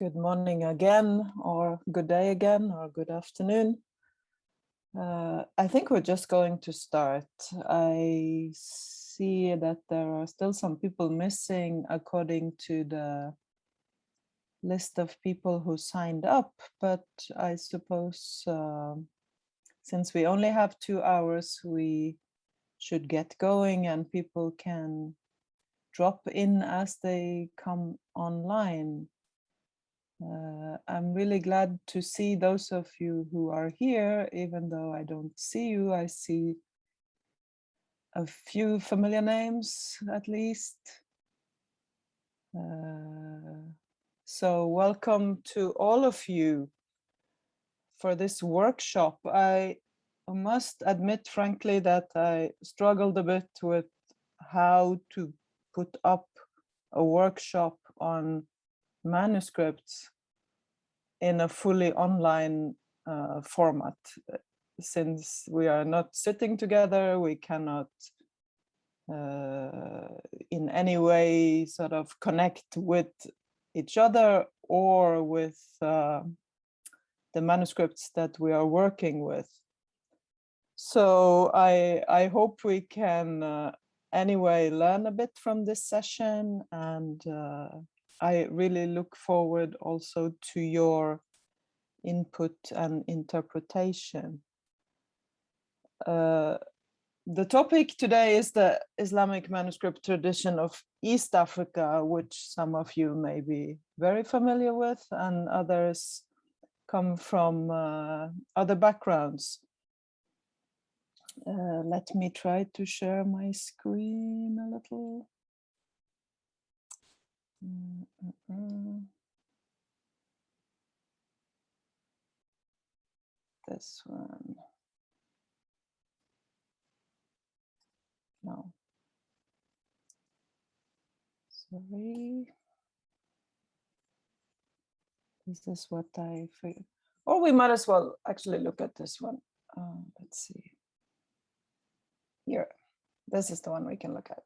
Good morning again, or good day again, or good afternoon. I think we're just going to start. I see that there are still some people missing according to the list of people who signed up, but I suppose since we only have 2 hours, we should get going and people can drop in as they come online. I'm really glad to see those of you who are here, even though I don't see you. I see a few familiar names, at least. So welcome to all of you for this workshop. I must admit, frankly, that I struggled a bit with how to put up a workshop on manuscripts in a fully online format. Since we are not sitting together, we cannot in any way sort of connect with each other or with the manuscripts that we are working with. So I hope we can anyway learn a bit from this session, and I really look forward also to your input and interpretation. The topic today is the Islamic manuscript tradition of East Africa, which some of you may be very familiar with, and others come from other backgrounds. Let me try to share my screen a little. This one. No. Sorry. This is what I figured. Or we might as well actually look at this one. Let's see. Here. This is the one we can look at.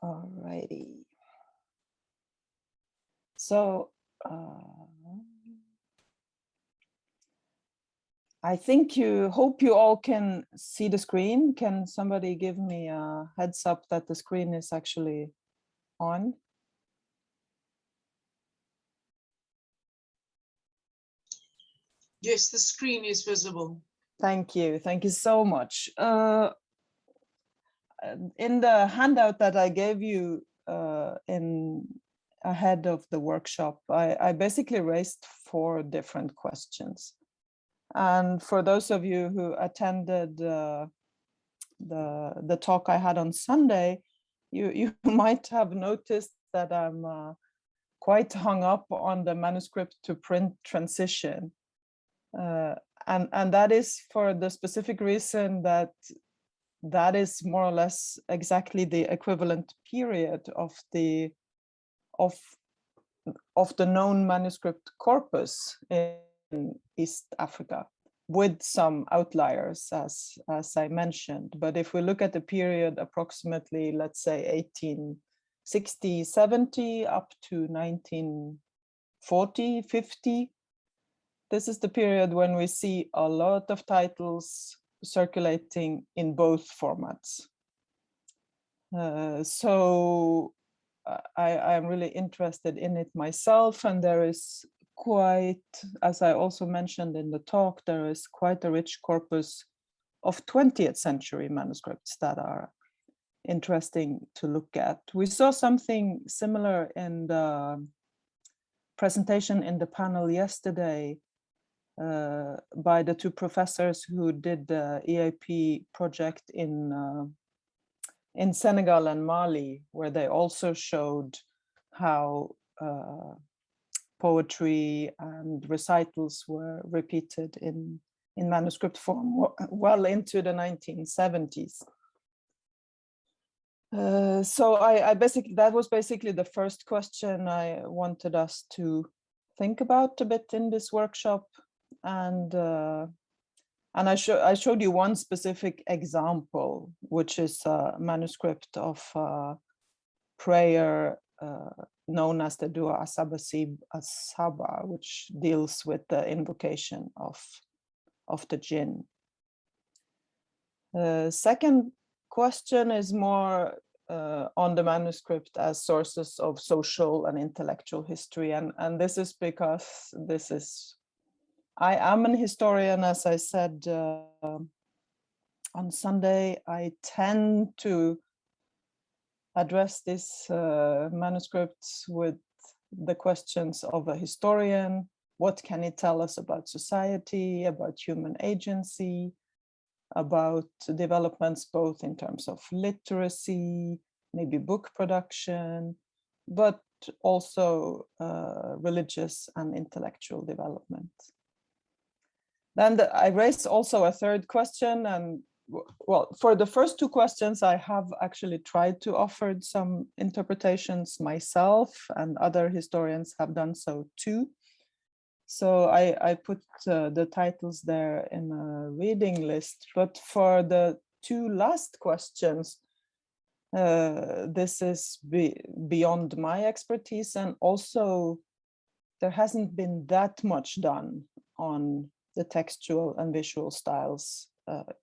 Alrighty. So I think hope you all can see the screen. Can somebody give me a heads up that the screen is actually on? Yes, the screen is visible. Thank you so much. In the handout that I gave you ahead of the workshop, I basically raised 4 different questions. And for those of you who attended the talk I had on Sunday, you might have noticed that I'm quite hung up on the manuscript to print transition. And that is for the specific reason that is more or less exactly the equivalent period of the known manuscript corpus in East Africa, with some outliers, as I mentioned. But if we look at the period approximately, let's say 1860, 70 up to 1940, 50, this is the period when we see a lot of titles circulating in both formats. So I'm really interested in it myself, and there is quite, as I also mentioned in the talk, there is quite a rich corpus of 20th century manuscripts that are interesting to look at. We saw something similar in the presentation in the panel yesterday by the 2 professors who did the EAP project in Senegal and Mali, where they also showed how poetry and recitals were repeated in manuscript form well into the 1970s. So that was basically the first question I wanted us to think about a bit in this workshop. and I showed you one specific example, which is a manuscript of prayer known as the Dua Asaba, which deals with the invocation of the jinn. Second question is more on the manuscript as sources of social and intellectual history, and this is because I am an historian, as I said on Sunday. I tend to address these manuscripts with the questions of a historian. What can it tell us about society, about human agency, about developments both in terms of literacy, maybe book production, but also religious and intellectual development. Then I raised also a third question, and well, for the first two questions, I have actually tried to offer some interpretations myself, and other historians have done so too. So I put the titles there in a reading list. But for the two last questions, this is beyond my expertise, and also there hasn't been that much done on the textual and visual styles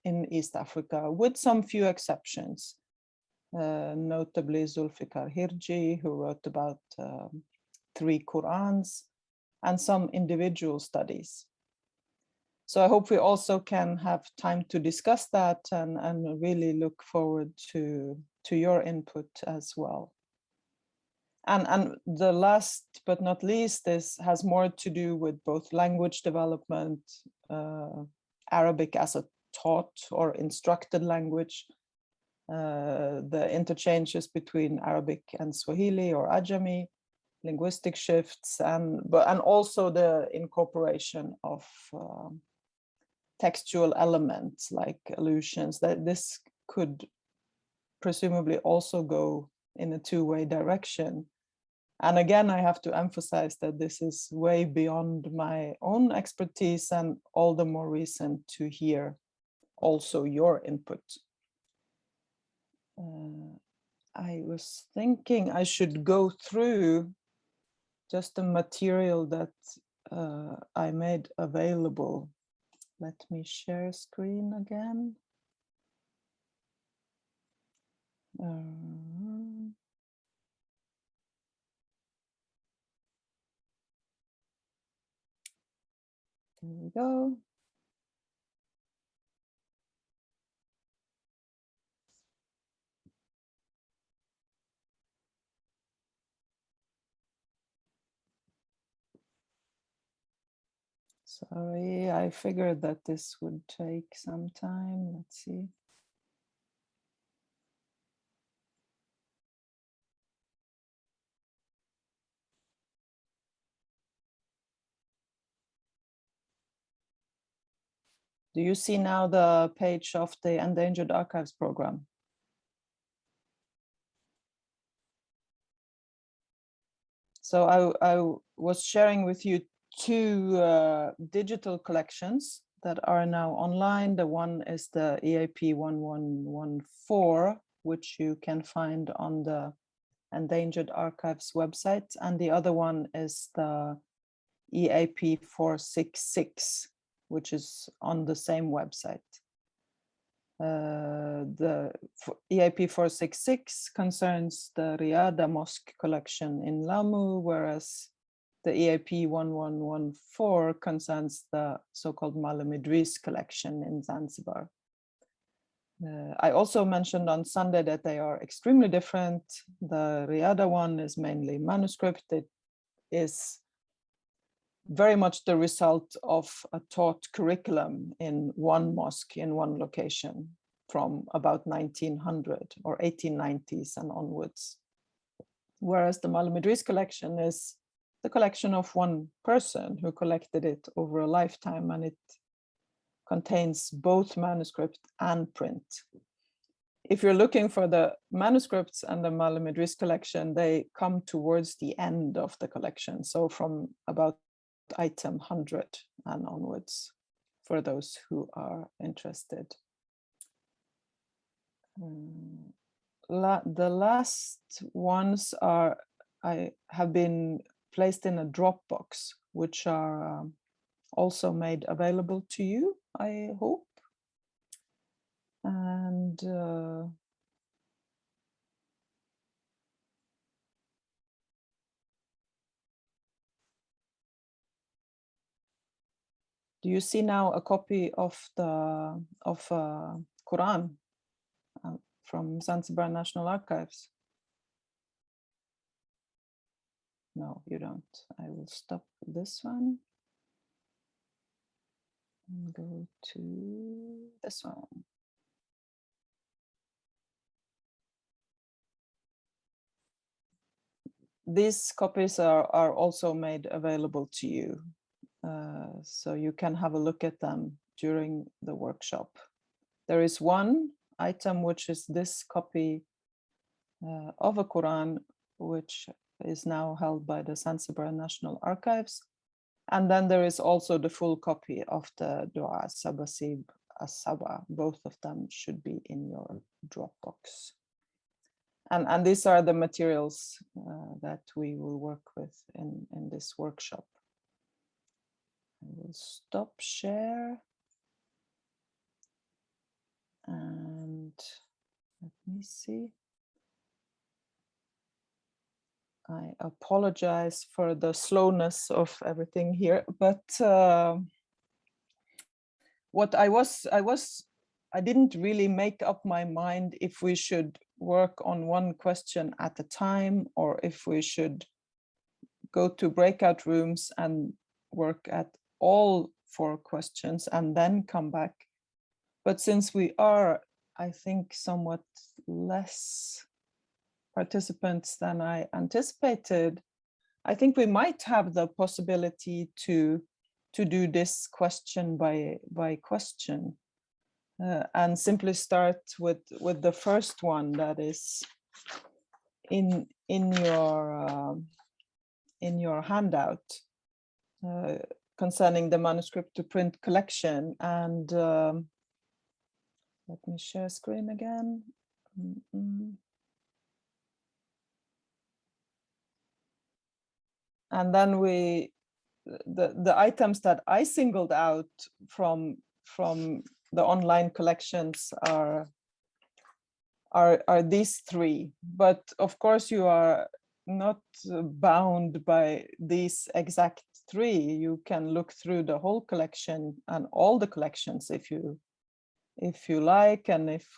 in East Africa, with some few exceptions, notably Zulfikar Hirji, who wrote about 3 Qurans, and some individual studies. So I hope we also can have time to discuss that, and really look forward to your input as well. And the last but not least, this has more to do with both language development, Arabic as a taught or instructed language, the interchanges between Arabic and Swahili or Ajami, linguistic shifts, and also the incorporation of textual elements like allusions. That this could presumably also go in a two-way direction. And again, I have to emphasize that this is way beyond my own expertise, and all the more reason to hear also your input. I was thinking I should go through just the material that I made available. Let me share screen again. There we go. Sorry, I figured that this would take some time. Let's see. Do you see now the page of the Endangered Archives program? So I was sharing with you 2 digital collections that are now online. The one is the EAP 1114, which you can find on the Endangered Archives website, and the other one is the EAP 466, which is on the same website. The EAP 466 concerns the Riyadh Mosque collection in Lamu, whereas the EAP 1114 concerns the so-called Malam Idris collection in Zanzibar. I also mentioned on Sunday that they are extremely different. The Riyadh one is mainly manuscript. It is very much the result of a taught curriculum in one mosque in one location from about 1900 or 1890s and onwards. Whereas the Malam Idris collection is the collection of one person who collected it over a lifetime, and it contains both manuscript and print. If you're looking for the manuscripts and the Malam Idris collection, they come towards the end of the collection. So from about item 100 and onwards for those who are interested. The last ones have been placed in a Dropbox, which are also made available to you, I hope. And do you see now a copy of the Quran from Zanzibar National Archives? No, you don't. I will stop this one and go to this one. These copies are also made available to you, so you can have a look at them during the workshop. There is one item which is this copy of a Quran, which is now held by the Zanzibar National Archives. And then there is also the full copy of the Dua Sabasib As-Saba. Both of them should be in your Dropbox. And these are the materials that we will work with in this workshop. I will stop share. And let me see. I apologize for the slowness of everything here, but what I didn't really make up my mind if we should work on one question at a time, or if we should go to breakout rooms and work at all 4 questions and then come back. But since we are, I think, somewhat less participants than I anticipated, I think we might have the possibility to do this question by question, and simply start with the first one that is in your handout, concerning the manuscript to print collection. And let me share screen again. And then the items that I singled out from the online collections are these 3. But of course, you are not bound by these exact 3. You can look through the whole collection and all the collections if you like, and if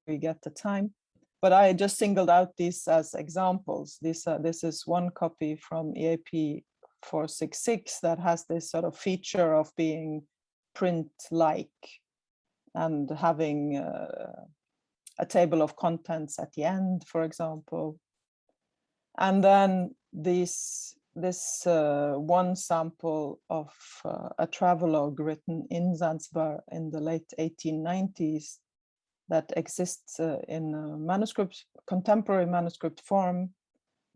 we get the time. But I just singled out these as examples. This is one copy from EAP 466 that has this sort of feature of being print-like and having a table of contents at the end, for example. And then this one sample of a travelogue written in Zanzibar in the late 1890s that exists in manuscript, contemporary manuscript form,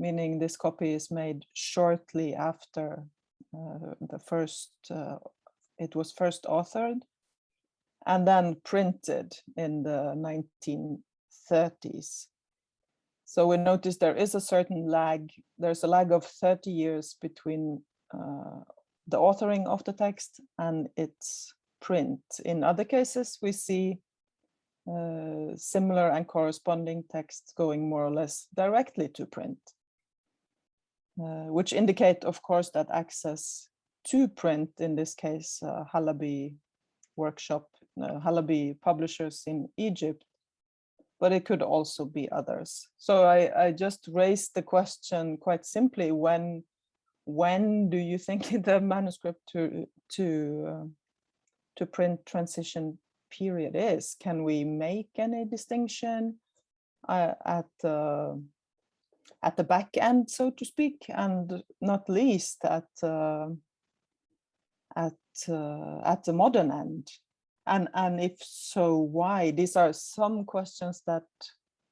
meaning this copy is made shortly after it was first authored, and then printed in the 1930s. So we notice there is a certain lag. There's a lag of 30 years between the authoring of the text and its print. In other cases, we see similar and corresponding texts going more or less directly to print, which indicate, of course, that access to print, in this case, Halabi workshop, Halabi publishers in Egypt, but it could also be others. So I just raised the question quite simply: when do you think the manuscript to print transition period is? Can we make any distinction at the back end, so to speak, and not least at the modern end? And if so, why? These are some questions that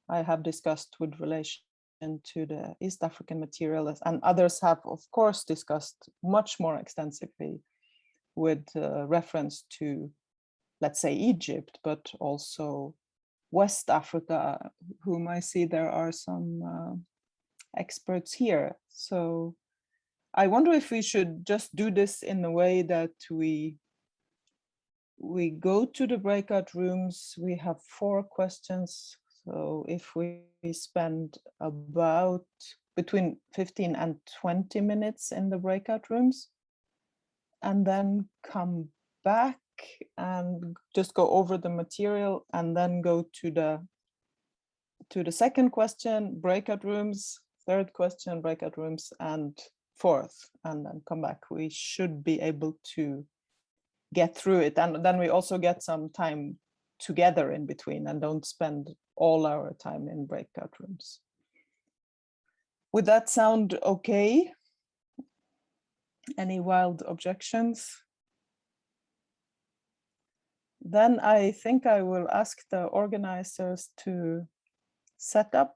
I have discussed with relation to the East African material, and others have, of course, discussed much more extensively with reference to, let's say, Egypt, but also West Africa, whom I see there are some experts here. So I wonder if we should just do this in a way that we go to the breakout rooms. We have 4 questions. So if we spend about between 15 and 20 minutes in the breakout rooms, and then come back and just go over the material, and then go to the second question, breakout rooms, third question, breakout rooms, and fourth, and then come back. We should be able to get through it, and then we also get some time together in between and don't spend all our time in breakout rooms. Would that sound okay? Any wild objections? Then I think I will ask the organizers to set up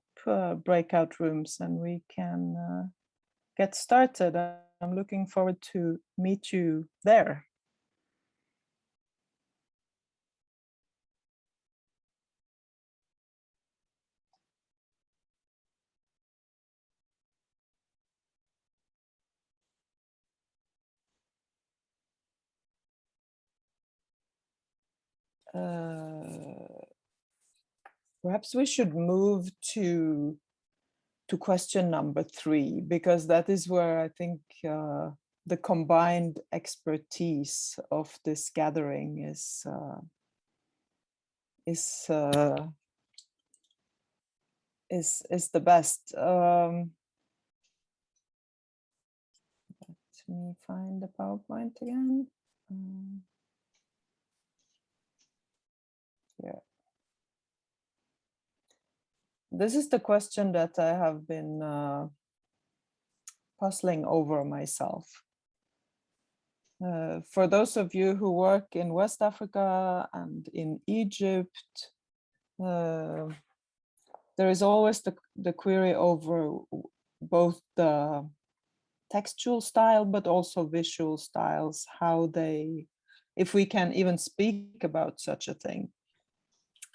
breakout rooms, and we can get started. I'm looking forward to meet you there. Perhaps we should move to question number 3, because that is where I think the combined expertise of this gathering is the best. Let me find the PowerPoint again. Yeah. This is the question that I have been puzzling over myself. For those of you who work in West Africa and in Egypt, there is always the query over both the textual style, but also visual styles, how they, if we can even speak about such a thing.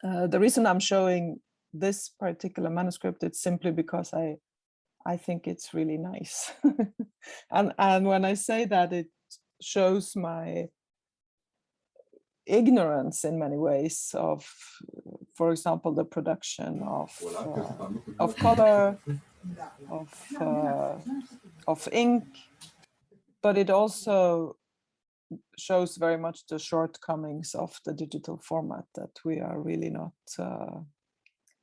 The reason I'm showing this particular manuscript, it's simply because I think it's really nice. and when I say that, it shows my ignorance in many ways of, for example, the production of color, of ink, but it also shows very much the shortcomings of the digital format, that we are really not,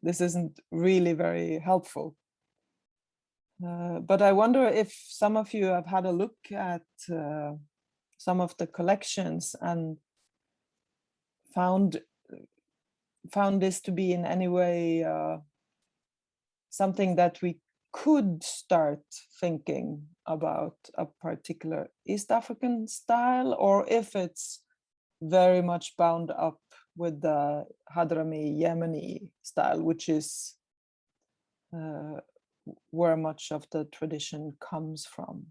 this isn't really very helpful. But I wonder if some of you have had a look at some of the collections and found this to be in any way something that we could start thinking about a particular East African style, or if it's very much bound up with the Hadrami Yemeni style, which is where much of the tradition comes from.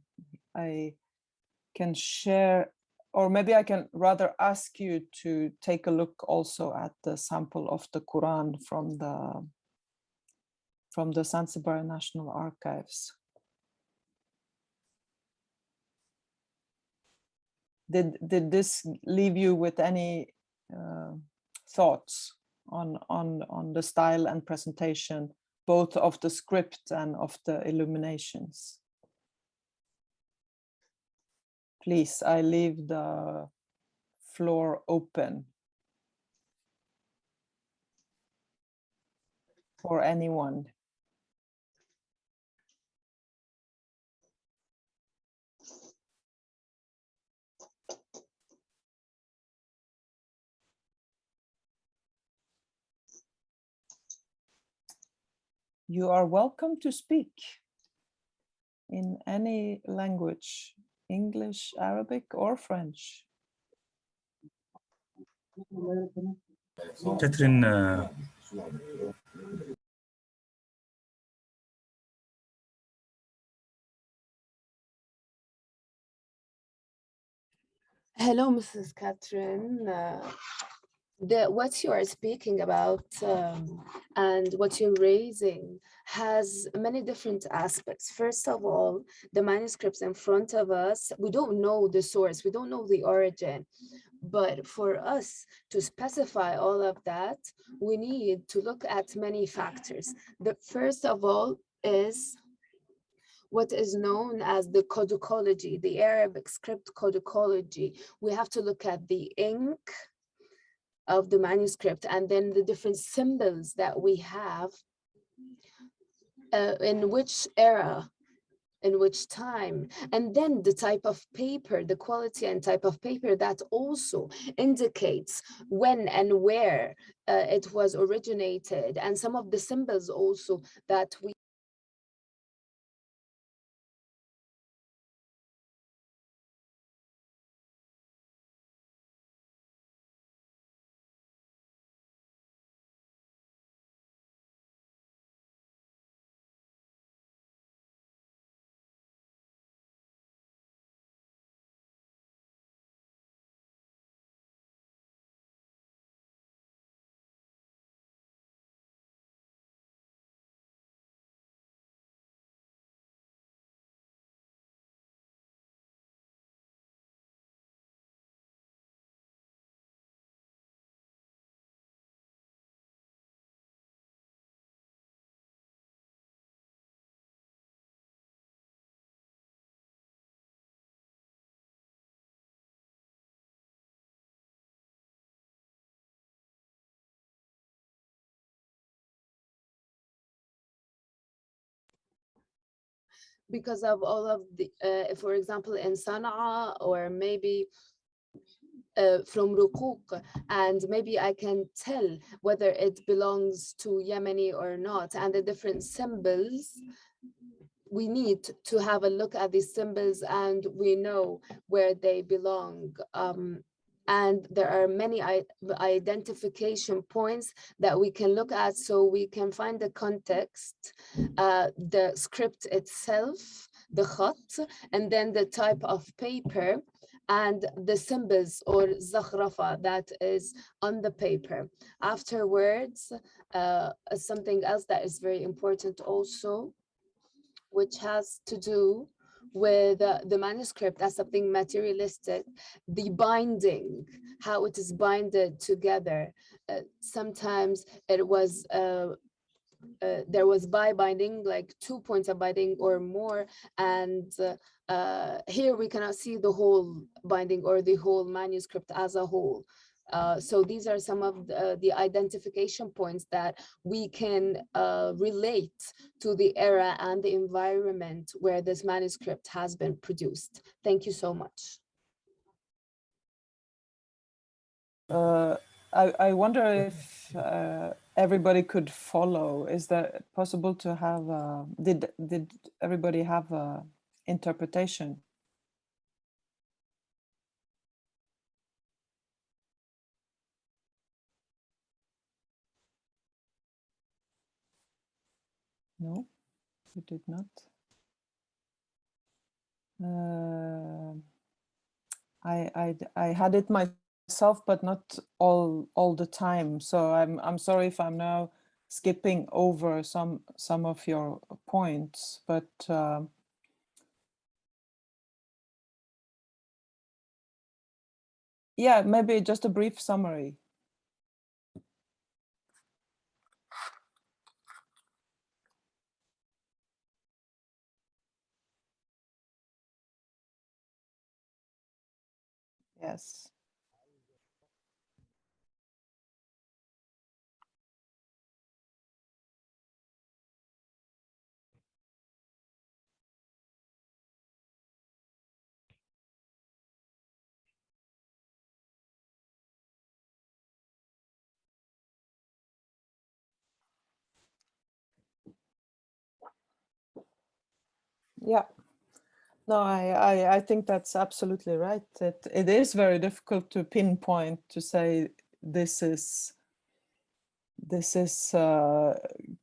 I can share, or maybe I can rather ask you to take a look also at the sample of the Quran from the Zanzibar National Archives. Did this leave you with any thoughts on the style and presentation, both of the script and of the illuminations? Please, I leave the floor open for anyone. You are welcome to speak in any language, English, Arabic, or French. Catherine, Hello, Mrs. Catherine. What you are speaking about and what you're raising has many different aspects. First of all, the manuscripts in front of us, we don't know the source, we don't know the origin. But for us to specify all of that, we need to look at many factors. The first of all is what is known as the codicology, the Arabic script codicology. We have to look at the ink of the manuscript and then the different symbols that we have, in which era, in which time, and then the type of paper, the quality and type of paper that also indicates when and where it was originated, and some of the symbols also that we because of all of the, for example, in Sana'a, or maybe from Rukuk, and maybe I can tell whether it belongs to Yemeni or not, and the different symbols. We need to have a look at these symbols and we know where they belong. And there are many identification points that we can look at, so we can find the context, the script itself, the khat, and then the type of paper and the symbols or zakhrafa that is on the paper. Afterwards, something else that is very important also, which has to do with the manuscript as something materialistic, the binding, how it is binded together. Sometimes it was there was binding, like 2 points of binding or more, and here we cannot see the whole binding or the whole manuscript as a whole. So these are some of the identification points that we can relate to the era and the environment where this manuscript has been produced. Thank you so much. I wonder if everybody could follow. Is that possible to have? Did everybody have a interpretation? No, you did not. I had it myself, but not all the time. So I'm sorry if I'm now skipping over some of your points, but yeah, maybe just a brief summary. Yes. Yeah. No, I think that's absolutely right. It is very difficult to pinpoint, to say this is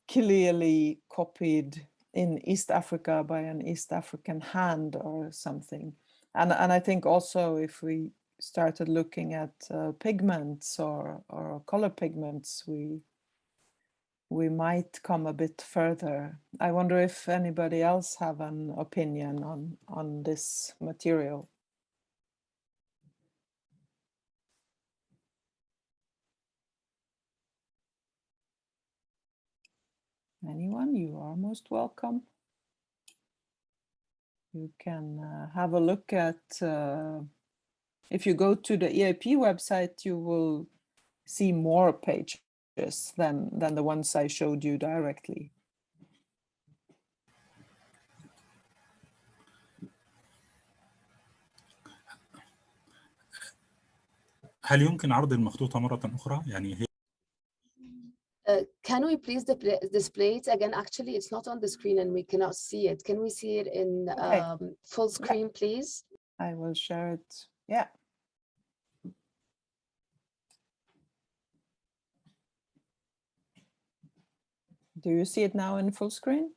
clearly copied in East Africa by an East African hand or something. And I think also if we started looking at pigments or color pigments, we might come a bit further. I wonder if anybody else have an opinion on this material. Anyone? You are most welcome. You can have a look at, if you go to the EAP website, you will see more pages than the ones I showed you directly. هل يمكن عرض المخطوطة مرة أخرى؟ يعني هي can we please display it again? Actually, it's not on the screen and we cannot see it. Can we see it in full screen, please? I will share it. Yeah. Do you see it now in full screen?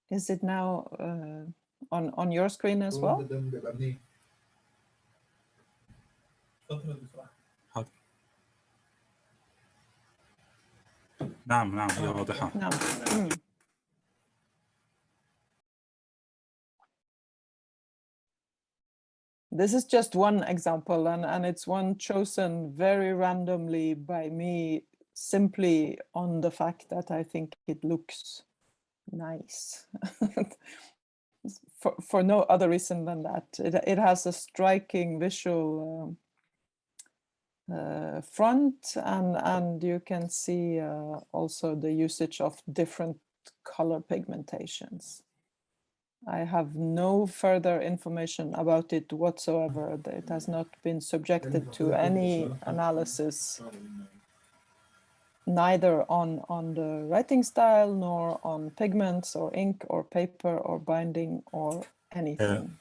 Is it now on your screen as well? نعم هي واضحة. نعم. This is just one example, and it's one chosen very randomly by me, simply on the fact that I think it looks nice. for no other reason than that. It has a striking visual front, and you can see also the usage of different color pigmentations. I have no further information about it whatsoever. It has not been subjected to any analysis, neither on the writing style, nor on pigments or ink or paper or binding or anything.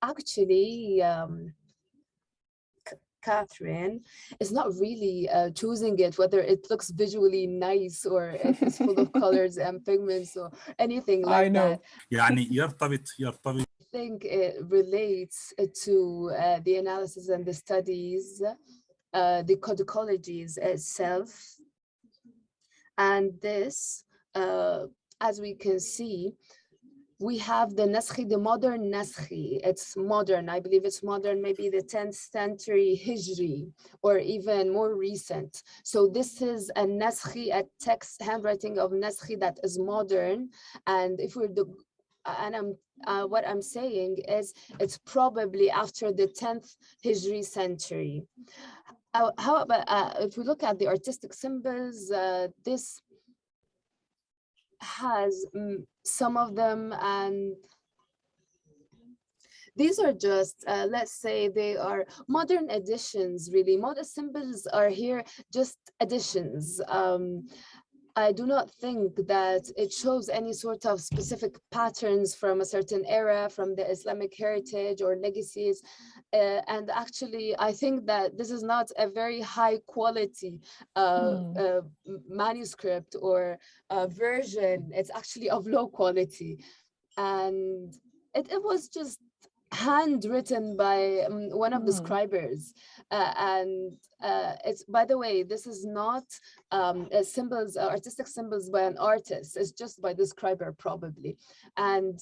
Actually, Catherine is not really choosing it, whether it looks visually nice or if it's full of colors and pigments or anything like that. يعني يرتبط I think it relates to the analysis and the studies, the codicologies itself. And this, as we can see, we have the Naskhi, the modern Naskhi. It's modern, I believe it's modern, maybe the 10th century Hijri, or even more recent. So this is a Naskhi, a text handwriting of Naskhi that is modern. And if we're what I'm saying is it's probably after the 10th Hijri century. How about if we look at the artistic symbols, this has some of them, and these are just, let's say they are modern additions, really. Modern symbols are here just additions. I do not think that it shows any sort of specific patterns from a certain era, from the Islamic heritage or legacies. And actually, I think that this is not a very high quality manuscript or version. It's actually of low quality. And it was just handwritten by one of the scribers, and it's, by the way, this is not symbols, artistic symbols by an artist. It's just by the scriber probably, and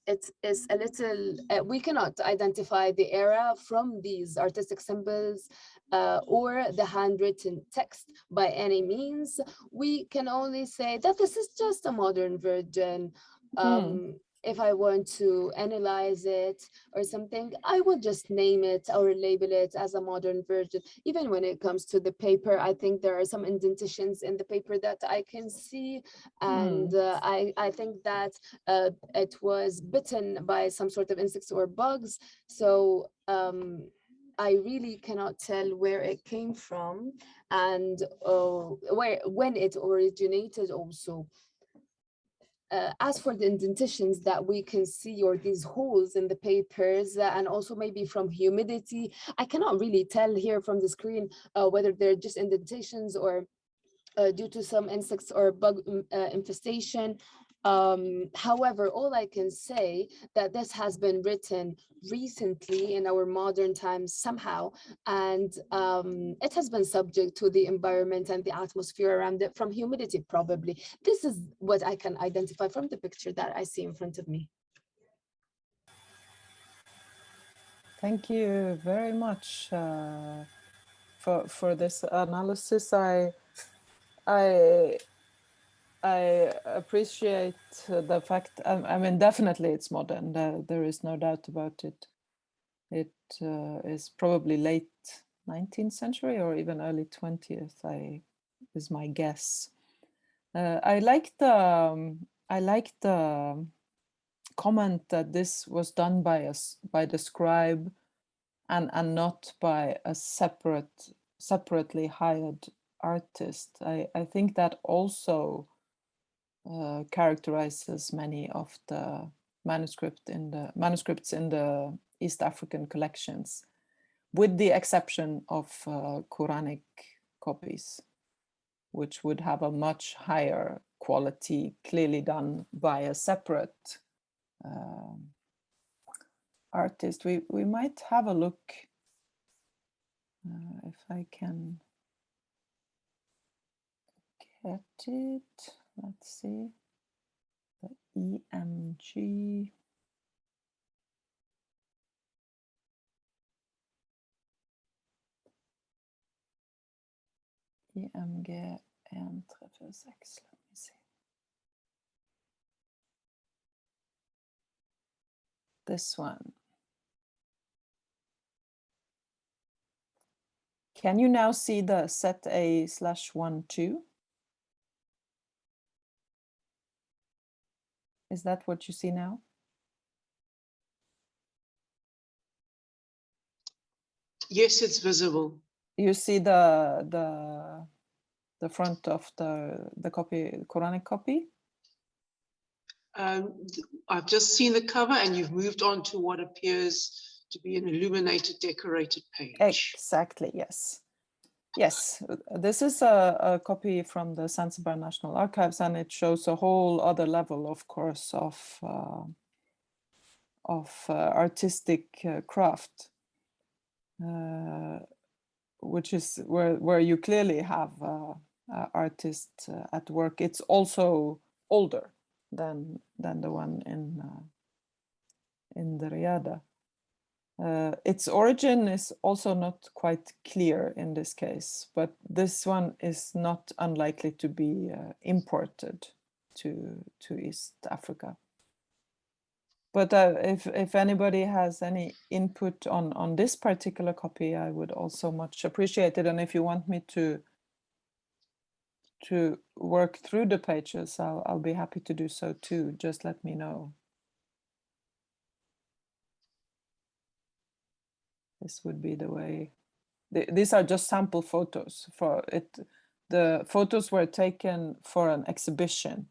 it is a little we cannot identify the era from these artistic symbols or the handwritten text by any means. We can only say that this is just a modern version. If I want to analyze it or something, I will just name it or label it as a modern version. Even when it comes to the paper, I think there are some indentations in the paper that I can see. And I think that it was bitten by some sort of insects or bugs. So I really cannot tell where it came from and when it originated also. As for the indentations that we can see, or these holes in the papers, and also maybe from humidity, I cannot really tell here from the screen whether they're just indentations or due to some insects or bug infestation. However, all I can say that this has been written recently in our modern times somehow, and it has been subject to the environment and the atmosphere around it from humidity probably. This is what I can identify from the picture that I see in front of me. Thank you very much for this analysis. I appreciate the fact, I mean, definitely it's modern. There is no doubt about it. It is probably late 19th century or even early 20th, is my guess. I like the comment that this was done by the scribe and not by a separately hired artist. I think that also characterizes many of the manuscripts in the East African collections, with the exception of Quranic copies, which would have a much higher quality, clearly done by a separate artist. We might have a look if I can get it. Let's see, the EMG. EMG and Treffers X. Let me see. This one. Can you now see the set A/1-2? Is that what you see now? Yes, it's visible. You see the front of the copy, Quranic copy? I've just seen the cover, and you've moved on to what appears to be an illuminated, decorated page. Exactly, yes. Yes, this is a copy from the Zanzibar National Archives, and it shows a whole other level, of course, of artistic craft, which is where you clearly have artists at work. It's also older than the one in the Riyadh. Its origin is also not quite clear in this case, but this one is not unlikely to be imported to East Africa. But if anybody has any input on this particular copy, I would also much appreciate it. And if you want me to work through the pages, I'll be happy to do so too. Just let me know. This would be the way. These are just sample photos for it. The photos were taken for an exhibition,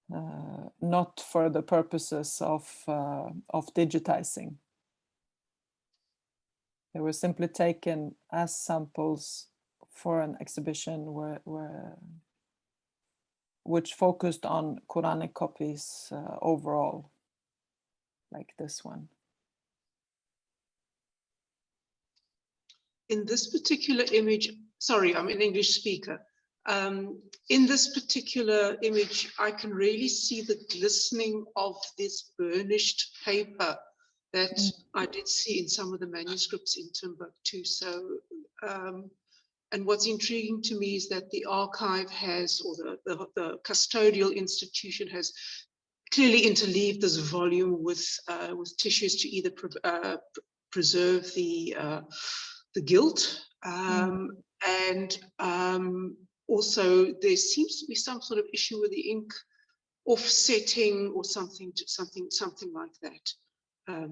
not for the purposes of digitizing. They were simply taken as samples for an exhibition which focused on Quranic copies overall, like this one. In this particular image, sorry, I'm an English speaker. In this particular image, I can really see the glistening of this burnished paper that I did see in some of the manuscripts in Timbuktu. So, and what's intriguing to me is that the archive has, or the custodial institution has clearly interleaved this volume with tissues to either preserve the gilt, and also there seems to be some sort of issue with the ink offsetting or something like that.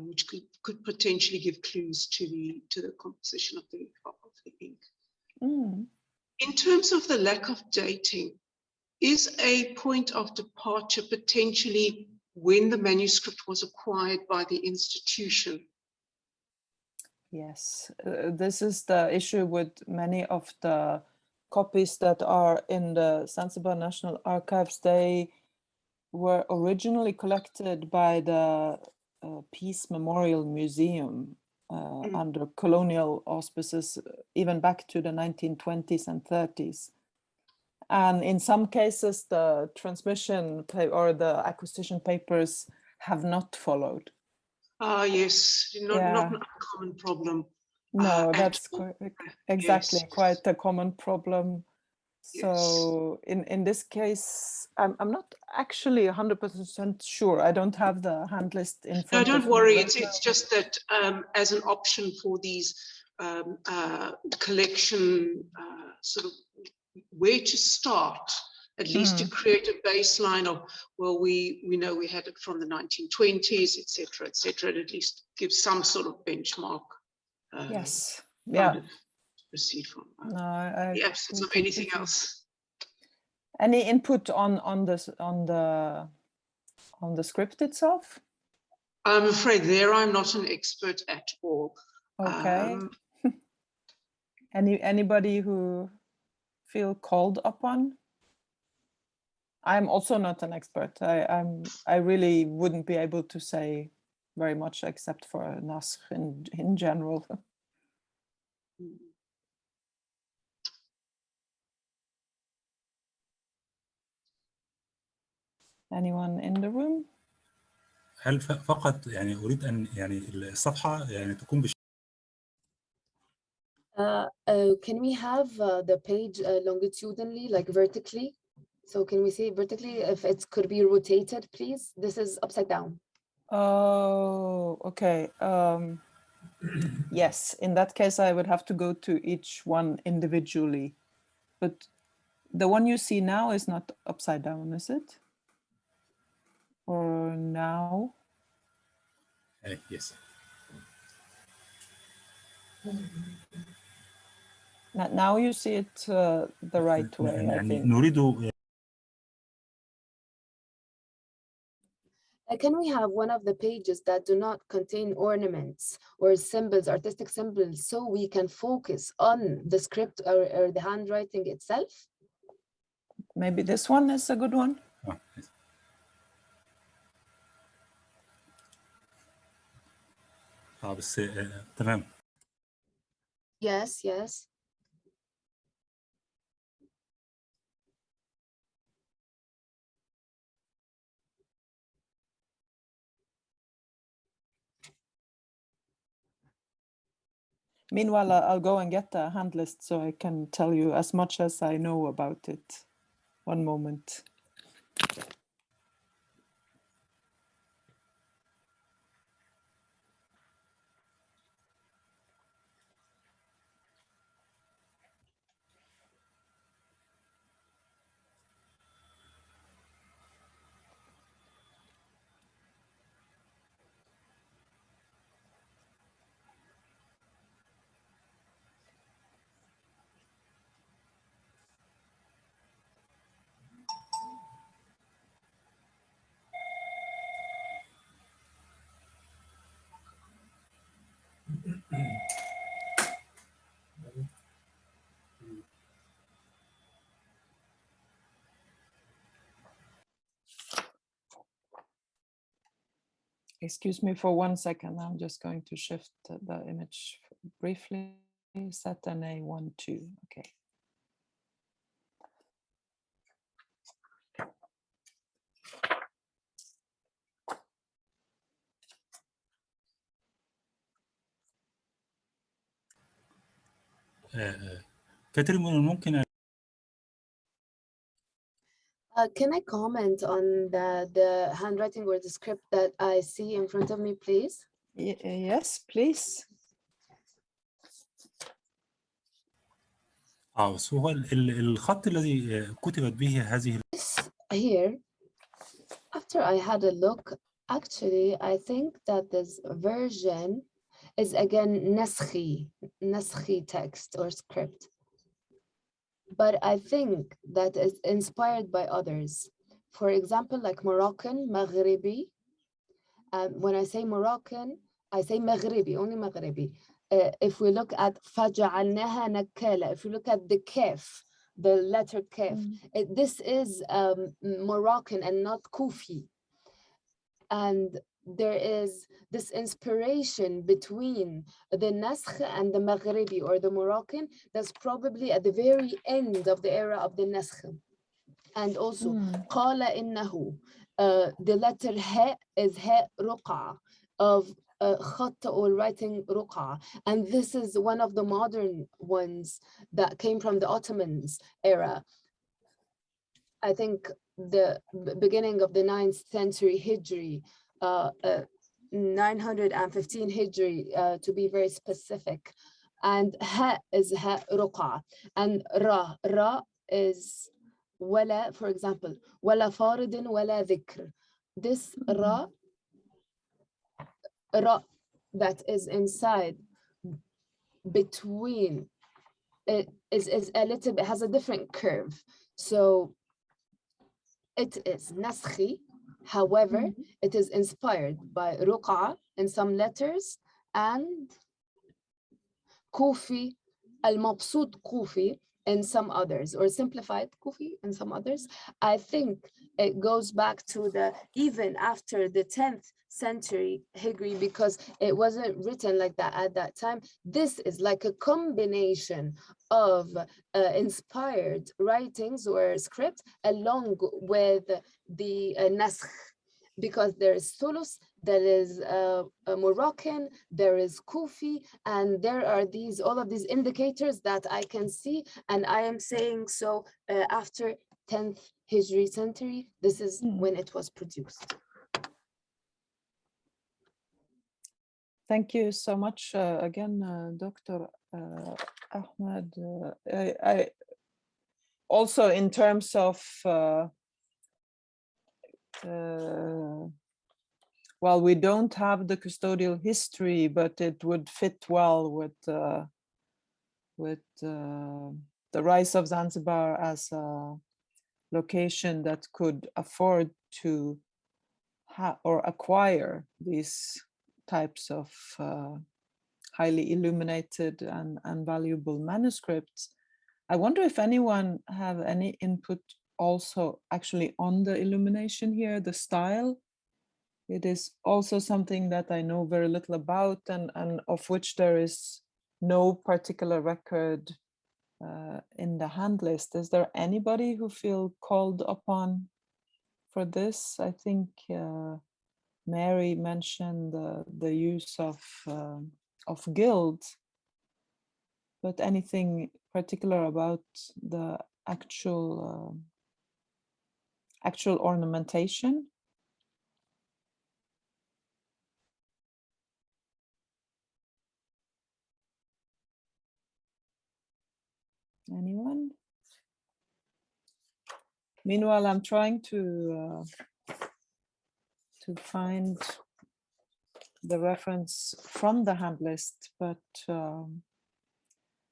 which could potentially give clues to the composition of the ink. In terms of the lack of dating, is a point of departure potentially when the manuscript was acquired by the institution? Yes, this is the issue with many of the copies that are in the Zanzibar National Archives. They were originally collected by the Peace Memorial Museum under colonial auspices, even back to the 1920s and 30s. And in some cases, the transmission or the acquisition papers have not followed. Ah, yes, not an uncommon problem. No, that's exactly quite a common problem. So in this case, I'm not actually 100% sure. I don't have the hand list in front of me. No, don't worry. It's just that as an option for these collection sort of where to start, at least to create a baseline of, well, we know we had it from the 1920s, etc., etc. It at least gives some sort of benchmark. Yes, yeah. To proceed from No, the absence of anything else. Any input on the script itself? I'm afraid there I'm not an expert at all. Okay. Anybody who feel called upon? I'm also not an expert. I really wouldn't be able to say very much except for Nasr in general. Anyone in the room? هل فقط يعني أريد أن يعني الصفحة يعني تكون can we have the page longitudinally, like vertically? So can we say vertically if it could be rotated, please? This is upside down. Oh, okay. Yes, in that case, I would have to go to each one individually. But the one you see now is not upside down, is it? Or now? Yes. Now you see it the right way, I think. نريد Can we have one of the pages that do not contain ornaments or symbols, artistic symbols, so we can focus on the script or the handwriting itself? Maybe this one is a good one. بس تمام. Yes, yes. Meanwhile, I'll go and get the hand list so I can tell you as much as I know about it. One moment. Excuse me for 1 second. I'm just going to shift the image briefly. Set an A1, 2. Okay. كاترين ممكن Can I comment on the handwriting or the script that I see in front of me, please? Yes, please. بس هو الخط الذي كتبت به هذه Here, after I had a look, Actually, I think that this version is again naskhi text or script. But I think that is inspired by others. For example, like Moroccan, Maghribi. When I say Moroccan, I say Maghribi, only Maghribi. If we look at فَجَعَلْنَاهَا نَكَّالًا, if we look at the kef, the letter kef, this is Moroccan and not Kufi. And there is this inspiration between the Naskh and the Maghribi or the Moroccan that's probably at the very end of the era of the Naskh. And also, قَالَ إِنَّهُ, the letter Ha is Ha Ruqa of Khatt or writing Ruqa. And this is one of the modern ones that came from the Ottomans era. I think the beginning of the 9th century Hijri, 915 Hijri, to be very specific. And Ha is Ha Ruqa. And Ra is Wala, for example, Wala Faridin Wala Dhikr. This Ra that is inside between it is a little bit, has a different curve. So it is naskhi, however, it is inspired by ruqa in some letters and kufi, al-mabsut kufi in some others, or simplified kufi in some others. I think it goes back to the even after the 10th century Hijri, because it wasn't written like that at that time. This is like a combination of inspired writings or script along with the naskh, because there is Thulus, there is Moroccan, there is Kufi, and there are these, all of these indicators that I can see, and I am saying so after 10th Hijri century, this is when it was produced. Thank you so much again, Dr. Ahmed. I also, in terms of well, we don't have the custodial history, but it would fit well with the rise of Zanzibar as a location that could afford to or acquire these types of highly illuminated and valuable manuscripts. I wonder if anyone have any input also actually on the illumination here, the style. It is also something that I know very little about, and of which there is no particular record in the hand list. Is there anybody who feel called upon for this? I think Mary mentioned the use of guilds, but anything particular about the actual ornamentation? Anyone? Meanwhile, I'm trying to find the reference from the hand list, but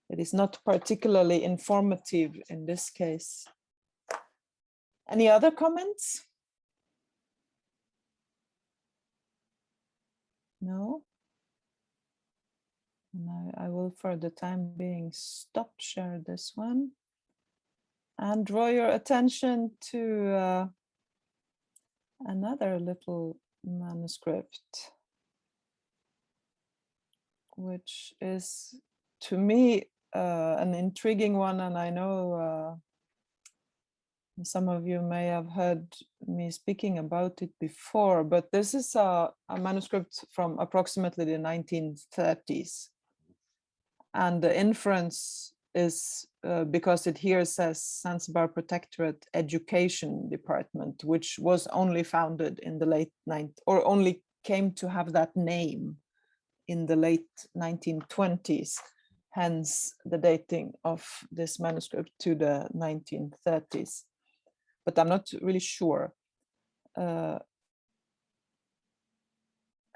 it is not particularly informative in this case. Any other comments? No? And I will, for the time being, stop share this one and draw your attention to another little manuscript, which is, to me, an intriguing one, and I know some of you may have heard me speaking about it before, but this is a manuscript from approximately the 1930s. And the inference is because it here says Zanzibar Protectorate Education Department, which was only founded in the late 90s, or only came to have that name in the late 1920s, hence the dating of this manuscript to the 1930s. But I'm not really sure.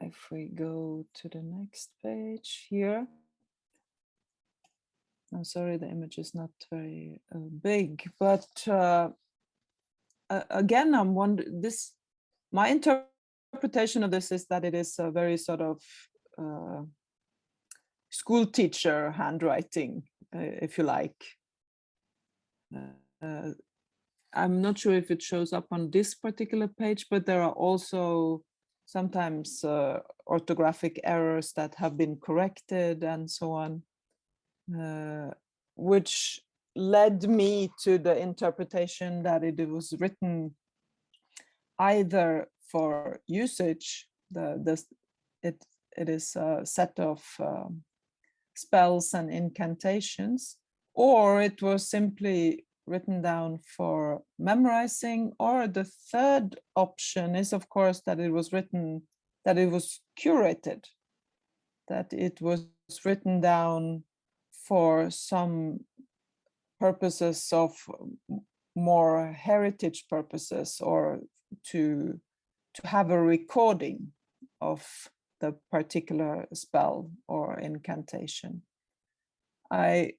if we go to the next page here. I'm sorry, the image is not very big, but again, I'm wondering, my interpretation of this is that it is a very sort of school teacher handwriting, if you like. I'm not sure if it shows up on this particular page, but there are also sometimes orthographic errors that have been corrected and so on, which led me to the interpretation that it was written either for usage, it is a set of spells and incantations, or it was simply written down for memorizing, or the third option is, of course, that it was written, that it was curated, that it was written down for some purposes of more heritage purposes, or to have a recording of the particular spell or incantation. I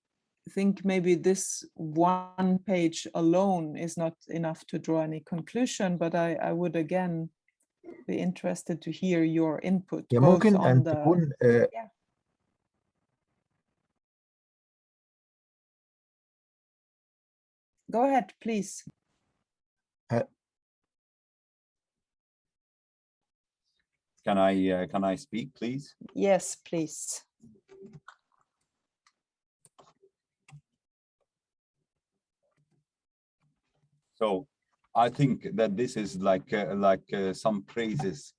think maybe this one page alone is not enough to draw any conclusion, but I would again be interested to hear your input. هي both ممكن on أن the تكون Go ahead, please. Can I speak, please? Yes, please. So I think that this is like some praises,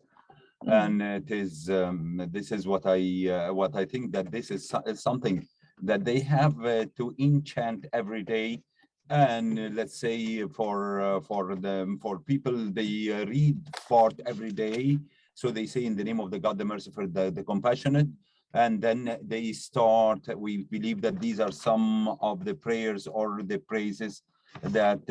and it is this is what I think, that this is something that they have to enchant every day. And let's say for people, they read part every day. So they say, in the name of the God, the merciful, the compassionate, and then they start. We believe that these are some of the prayers or the praises that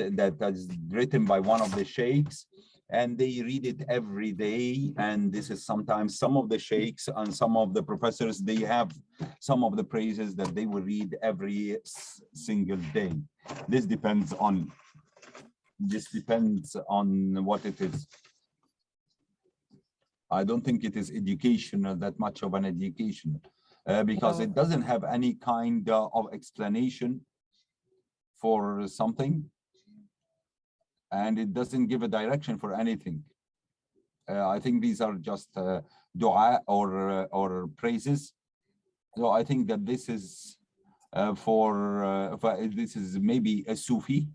is written by one of the sheikhs, and they read it every day. And this is sometimes some of the sheikhs and some of the professors, they have some of the praises that they will read every single day. This depends on what it is. I don't think it is educational, that much of an education, because it doesn't have any kind of explanation for something, and it doesn't give a direction for anything. I think these are just dua or praises. So I think that this is this is maybe a Sufi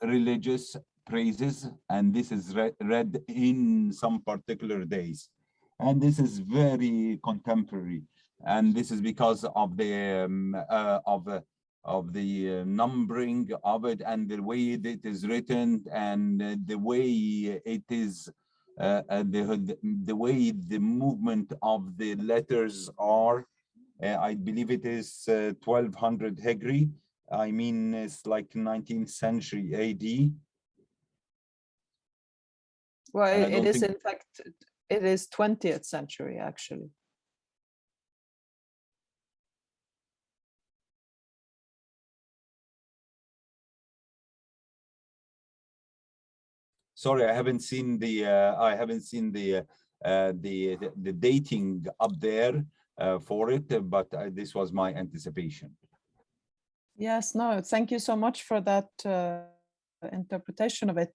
religious praises, and this is read in some particular days, and this is very contemporary, and this is because of the numbering of it, and the way it is written, and the way it is the way the movement of the letters are. I believe it is 1200 Hijri. I mean, it's like 19th century AD. Well, it is, in fact, it is 20th century, actually. Sorry, I haven't seen the the dating up there for it, but this was my anticipation. Yes, no, thank you so much for that interpretation of it.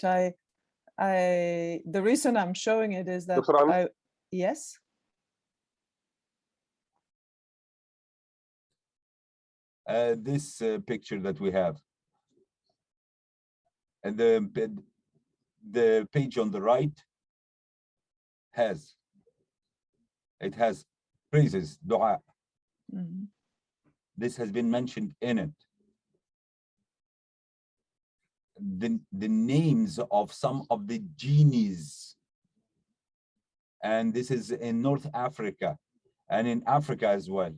The reason I'm showing it is that yes. This picture that we have, and the page on the right has praises, dua. This has been mentioned in it. The names of some of the genies, and this is in North Africa and in Africa as well.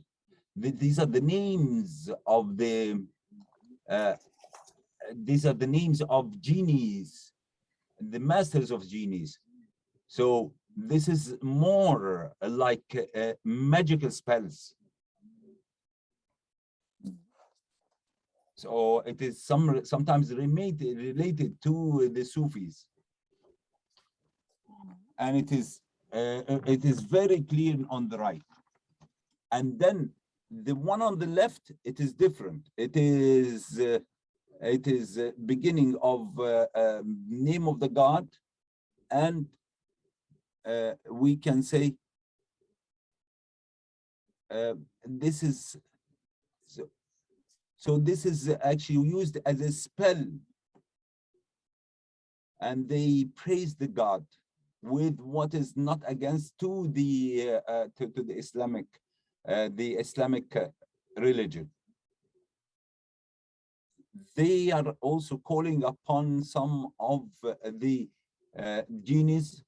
These are the names of the genies, the masters of genies. So this is more like magical spells. So it is sometimes related to the Sufis, and it is very clear on the right. And then the one on the left, it is different. It is beginning of name of the god, and we can say this is so this is actually used as a spell, and they praise the god with what is not against to the Islamic religion. They are also calling upon some of the genies,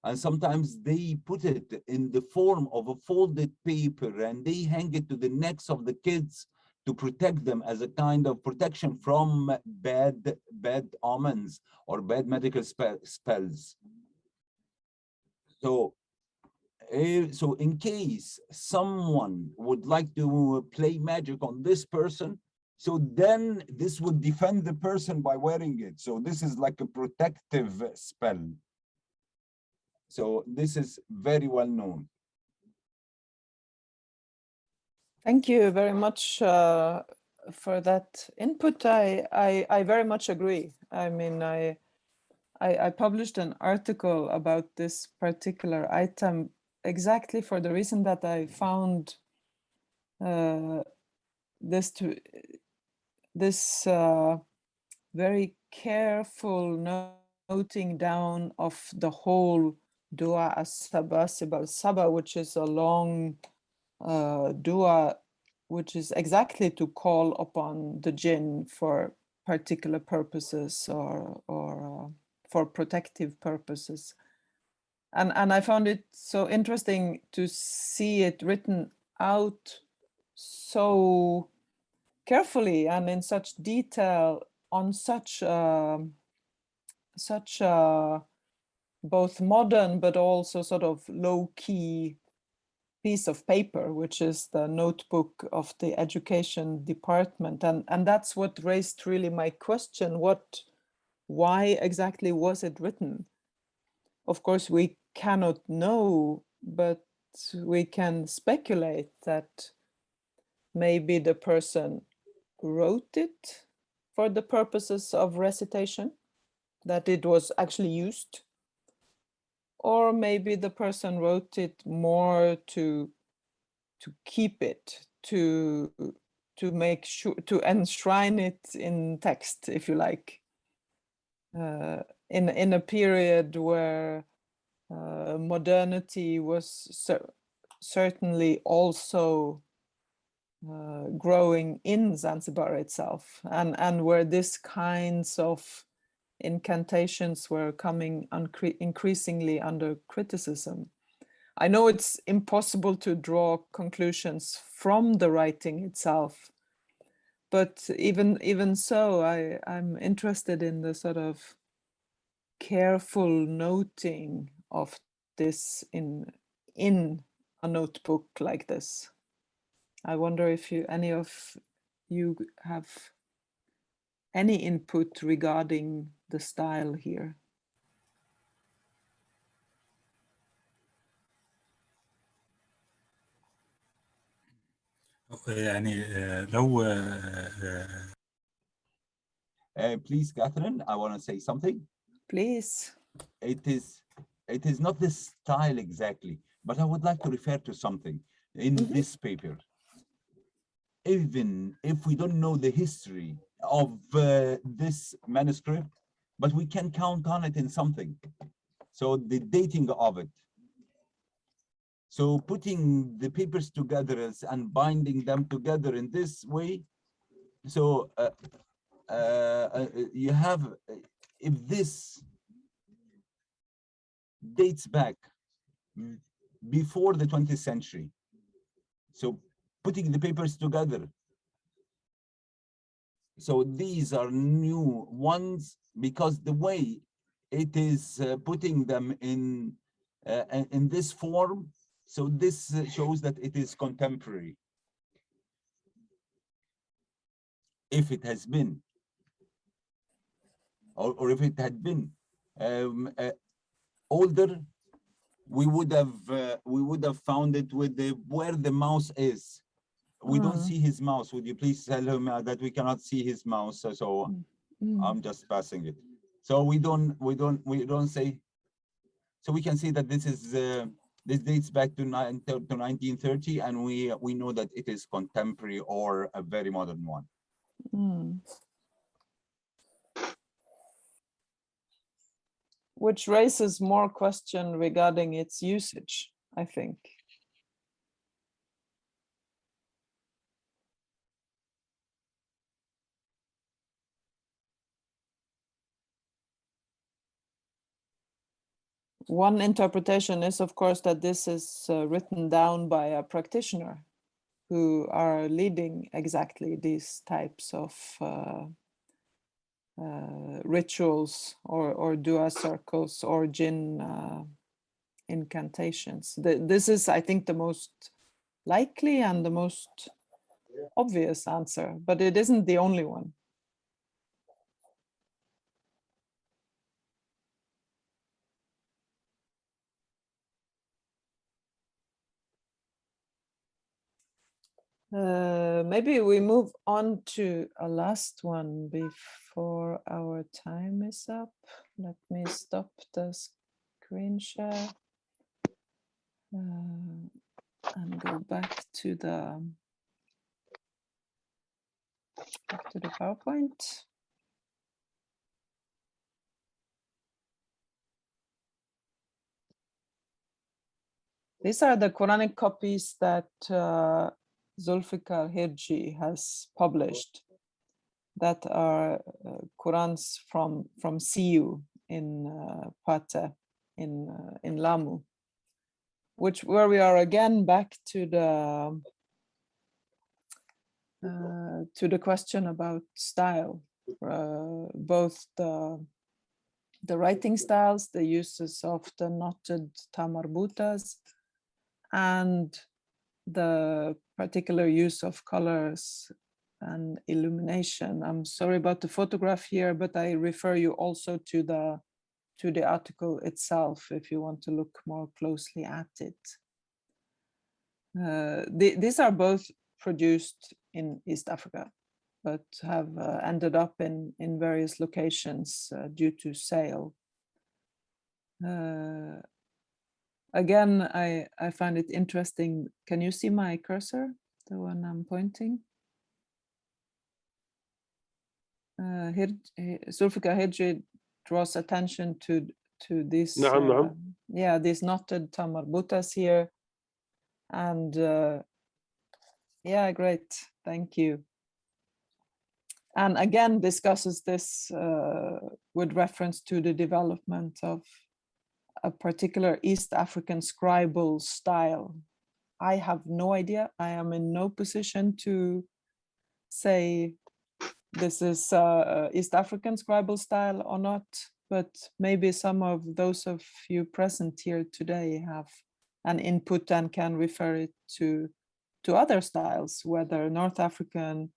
and sometimes they put it in the form of a folded paper and they hang it to the necks of the kids to protect them as a kind of protection from bad omens or bad medical spells. So in case someone would like to play magic on this person, so then this would defend the person by wearing it. So this is like a protective spell. So this is very well known. Thank you very much for that input. I very much agree. I mean, I published an article about this particular item exactly for the reason that I found this very careful noting down of the whole Dua as-Saba Sibal Saba, which is a long dua, which is exactly to call upon the jinn for particular purposes or for protective purposes. And I found it so interesting to see it written out so carefully and in such detail on such both modern but also sort of low-key piece of paper, which is the notebook of the education department. And that's what raised really my question, why exactly was it written? Of course, we cannot know, but we can speculate that maybe the person wrote it for the purposes of recitation, that it was actually used. Or maybe the person wrote it more to keep it, to make sure, to enshrine it in text, if you like, in a period where modernity was certainly also growing in Zanzibar itself, and where this kinds of incantations were coming increasingly under criticism. I know it's impossible to draw conclusions from the writing itself, but even so, I'm interested in the sort of careful noting of this in a notebook like this. I wonder if any of you have any input regarding the style here. يعني لو Please, Catherine, I want to say something. Please. It is not the style exactly, but I would like to refer to something in this paper. Even if we don't know the history of this manuscript, but we can count on it in something. So the dating of it. So putting the papers together and binding them together in this way. So you have, if this dates back before the 20th century, so putting the papers together, so these are new ones because the way it is putting them in and in this form. So this shows that it is contemporary. If it has been, or if it had been older, we would have found it with where the mouse is. We don't see his mouse. Would you please tell him that we cannot see his mouse? So I'm just passing it. So we don't say. So we can see that this is this dates back to 1930, and we know that it is contemporary or a very modern one. Which raises more question regarding its usage, I think. One interpretation is, of course, that this is written down by a practitioner who are leading exactly these types of rituals or dua circles or jinn incantations. This is, I think, the most likely and the most obvious answer, but it isn't the only one. Maybe we move on to a last one before our time is up. Let me stop the screen share and go back to the PowerPoint. These are the Quranic copies that Zulfikar Hirji has published, that are Qurans from Siu in Pate in Lamu, where we are again back to the question about style, both the writing styles, the uses of the knotted tamarbutas, and the particular use of colors and illumination. I'm sorry about the photograph here, but I refer you also to the article itself if you want to look more closely at it. These are both produced in East Africa, but have ended up in various locations due to sale. Again, I find it interesting. Can you see my cursor, the one I'm pointing? Zulfikar Hirji draws attention to these these knotted tamarbutas here, and yeah, great, thank you. And again discusses this with reference to the development of a particular East African scribal style. I have no idea. I am in no position to say this is East African scribal style or not, but maybe some of those of you present here today have an input and can refer it to other styles, whether North African,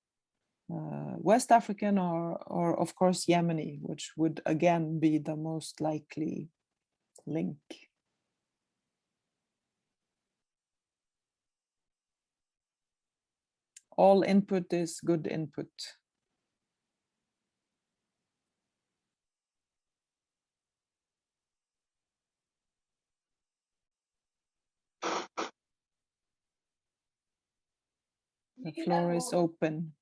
West African, or of course Yemeni, which would again be the most likely link. All input is good input. The floor is open.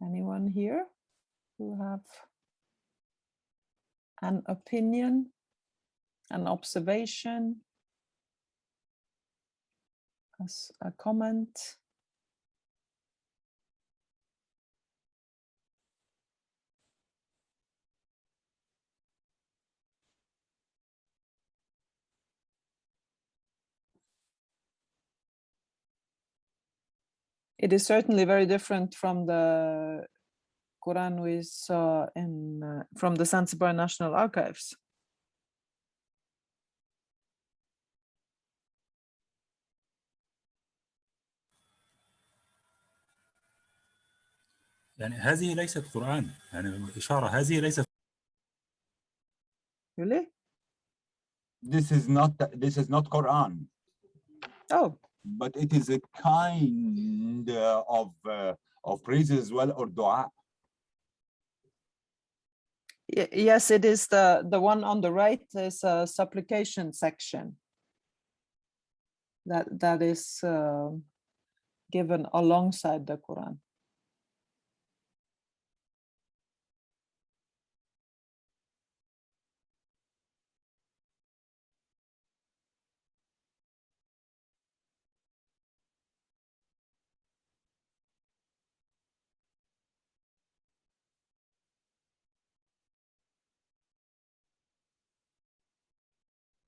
Anyone here who have an opinion, an observation, a comment? It is certainly very different from the Quran we saw in from the Zanzibar National Archives. يعني هذه ليست قرآن، يعني الإشارة هذه ليست. Really? This is not Quran. Oh. But it is a kind of praise as well, or dua. Yes, it is the one on the right is a supplication section that is given alongside the Quran.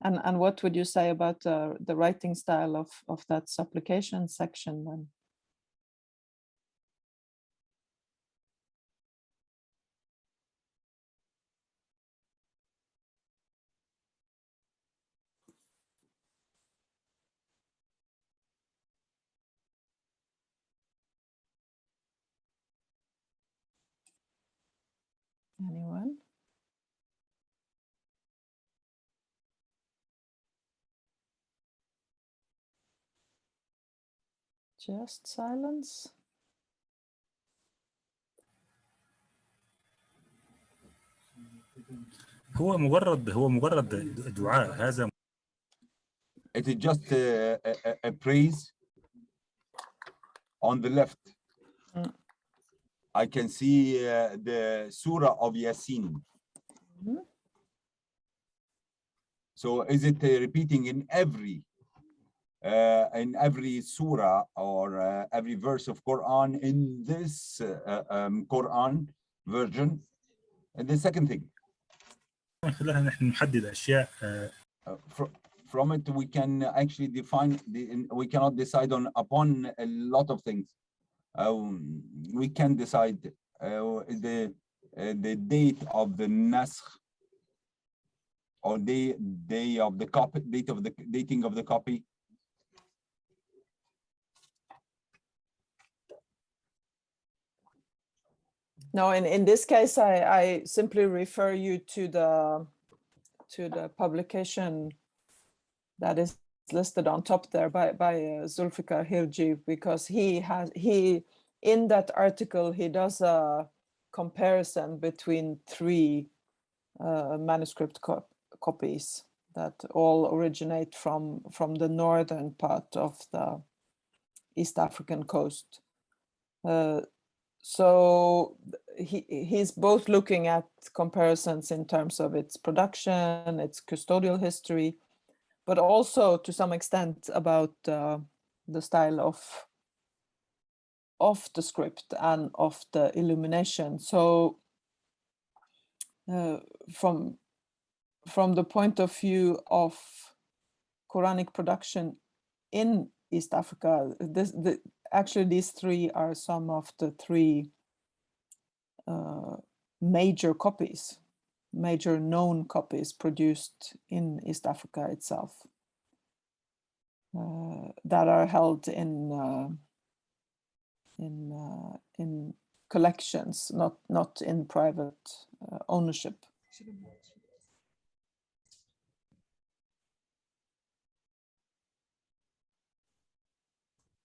And what would you say about the writing style of that supplication section then? Anyone? Just silence. هو مجرد دعاء. هذا It is just a praise. On the left, I can see the Surah of Yasin. So is it repeating in every surah or every verse of Quran in this Quran version? And the second thing, من خلالها نحن نحدد أشياء. From it, we can actually define we cannot decide upon a lot of things. We can decide the date of the naskh, or day of the copy, dating of the copy. No, in this case, I simply refer you to the publication that is listed on top there by Zulfikar Hirji, because he in that article he does a comparison between three manuscript copies that all originate from the northern part of the East African coast. So he's both looking at comparisons in terms of its production, its custodial history, but also to some extent about the style of the script and of the illumination. So from the point of view of Quranic production in East Africa, actually these three are some of the three major copies, major known copies produced in East Africa itself that are held in collections, not in private ownership.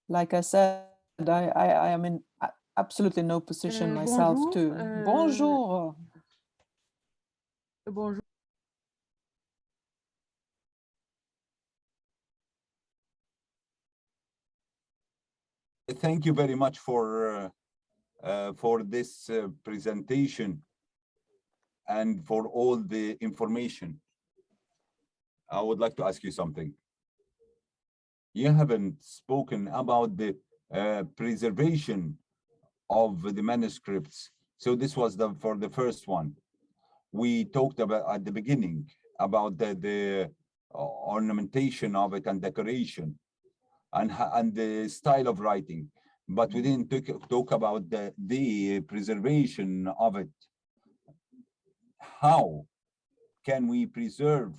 Like I said, I am in absolutely no position myself to. Bonjour. Bonjour. Thank you very much for this presentation and for all the information. I would like to ask you something. You haven't spoken about the preservation of the manuscripts. So this was for the first one. We talked about at the beginning about the ornamentation of it and decoration and the style of writing. but we didn't talk about the preservation of it. How can we preserve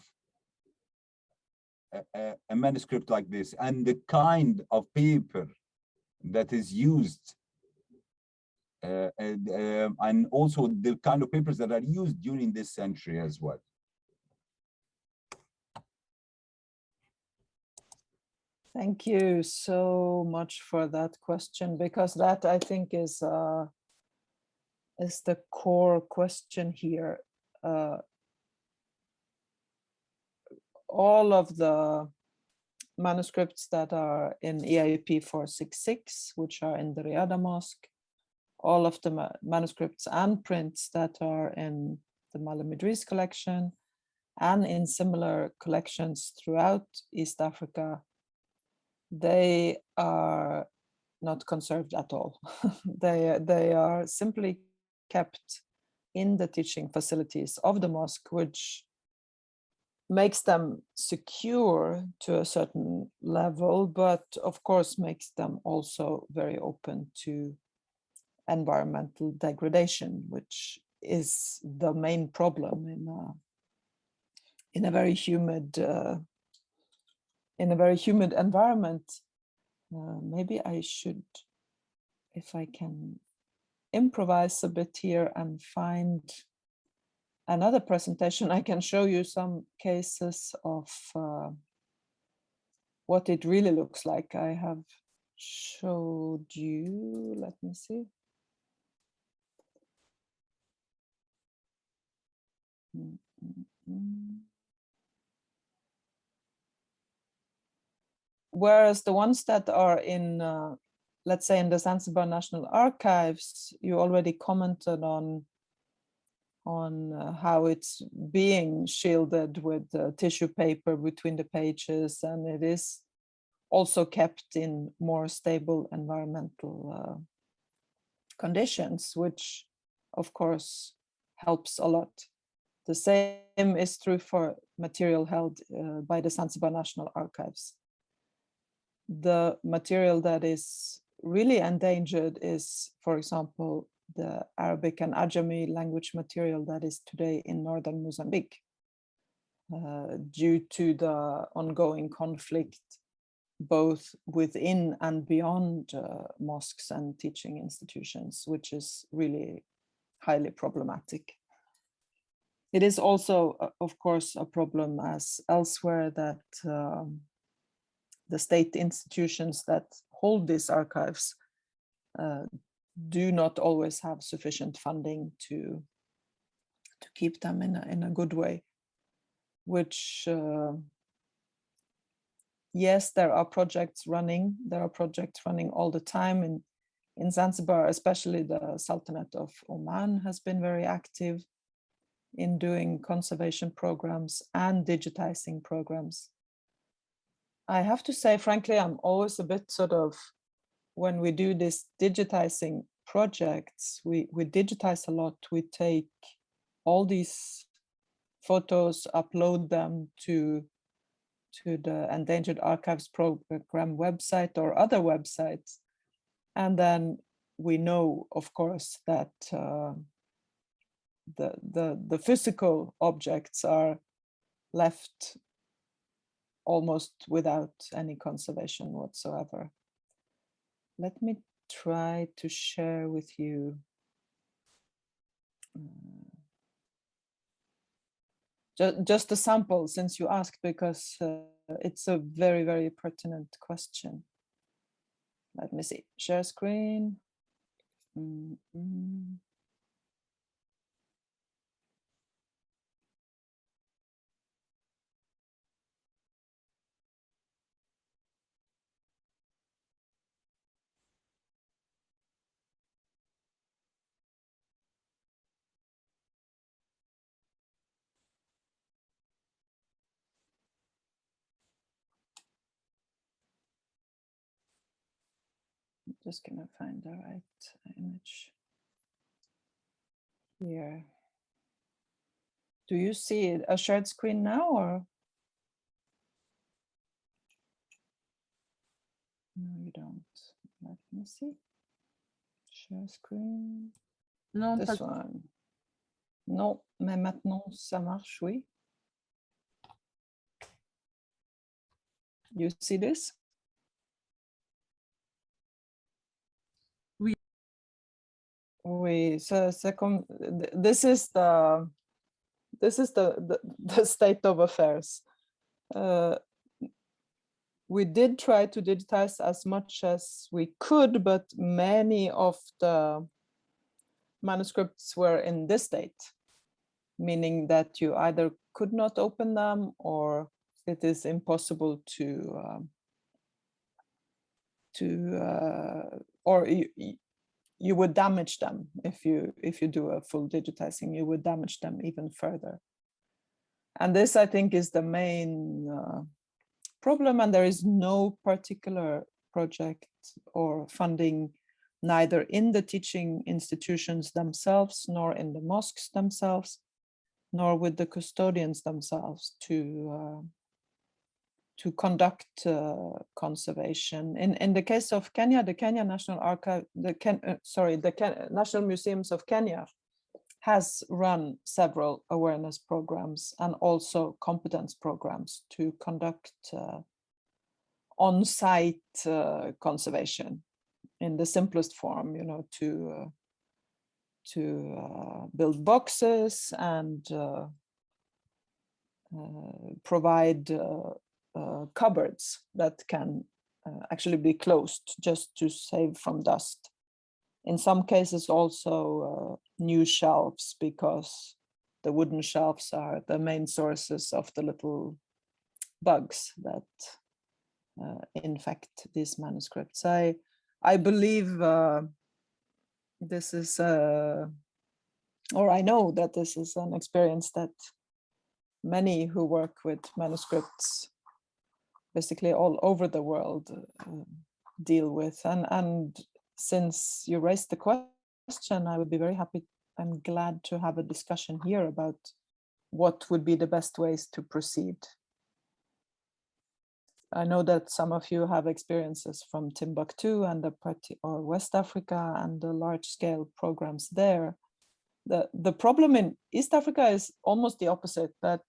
a manuscript like this, and the kind of paper that is used, and also the kind of papers that are used during this century as well? Thank you so much for that question, because that, I think, is the core question here. All of the manuscripts that are in EIP 466, which are in the Riyadh Mosque, all of the manuscripts and prints that are in the Malam Idris collection and in similar collections throughout East Africa, they are not conserved at all. They are simply kept in the teaching facilities of the mosque, which makes them secure to a certain level, but of course makes them also very open to environmental degradation, which is the main problem in a very humid environment. Maybe I should, if I can improvise a bit here and find another presentation, I can show you some cases of what it really looks like. I have showed you, let me see. Whereas the ones that are in, let's say, in the Zanzibar National Archives, you already commented on how it's being shielded with tissue paper between the pages, and it is also kept in more stable environmental conditions, which of course helps a lot. The same is true for material held by the Zanzibar National Archives. The material that is really endangered is, for example, the Arabic and Ajami language material that is today in northern Mozambique, due to the ongoing conflict both within and beyond mosques and teaching institutions, which is really highly problematic. It is also, of course, a problem as elsewhere that the state institutions that hold these archives do not always have sufficient funding to keep them in a good way, which yes, there are projects running. There are projects running all the time in Zanzibar, especially the Sultanate of Oman has been very active in doing conservation programs and digitizing programs. I have to say, frankly, I'm always a bit sort of, when we do this digitizing projects, we digitize a lot. We take all these photos, upload them to the Endangered Archives Program website or other websites. And then we know, of course, that the physical objects are left almost without any conservation whatsoever. Let me try to share with you just a sample, since you asked, because it's a very, very pertinent question. Let me see, share screen. Just gonna find the right image here. Do you see a shared screen now, or? No, you don't. Let me see. Share screen. Non, This pas- one. Non, mais maintenant ça marche, oui. You see this? Oui. Oui, c'est comme, this is the state of affairs. We did try to digitize as much as we could, but many of the manuscripts were in this state, meaning that you either could not open them or it is impossible or you would damage them if you do a full digitizing. You would damage them even further. And this, I think, is the main problem. And there is no particular project or funding, neither in the teaching institutions themselves, nor in the mosques themselves, nor with the custodians themselves to conduct conservation. In the case of Kenya, the Kenya National Archive, the National Museums of Kenya has run several awareness programs and also competence programs to conduct on-site conservation in the simplest form, to build boxes and provide cupboards that can actually be closed just to save from dust. In some cases also new shelves, because the wooden shelves are the main sources of the little bugs that infect these manuscripts. I believe this is, or I know that this is an experience that many who work with manuscripts basically all over the world deal with. And since you raised the question, I would be very happy and glad to have a discussion here about what would be the best ways to proceed. I know that some of you have experiences from Timbuktu and or West Africa and the large-scale programs there. The problem in East Africa is almost the opposite, that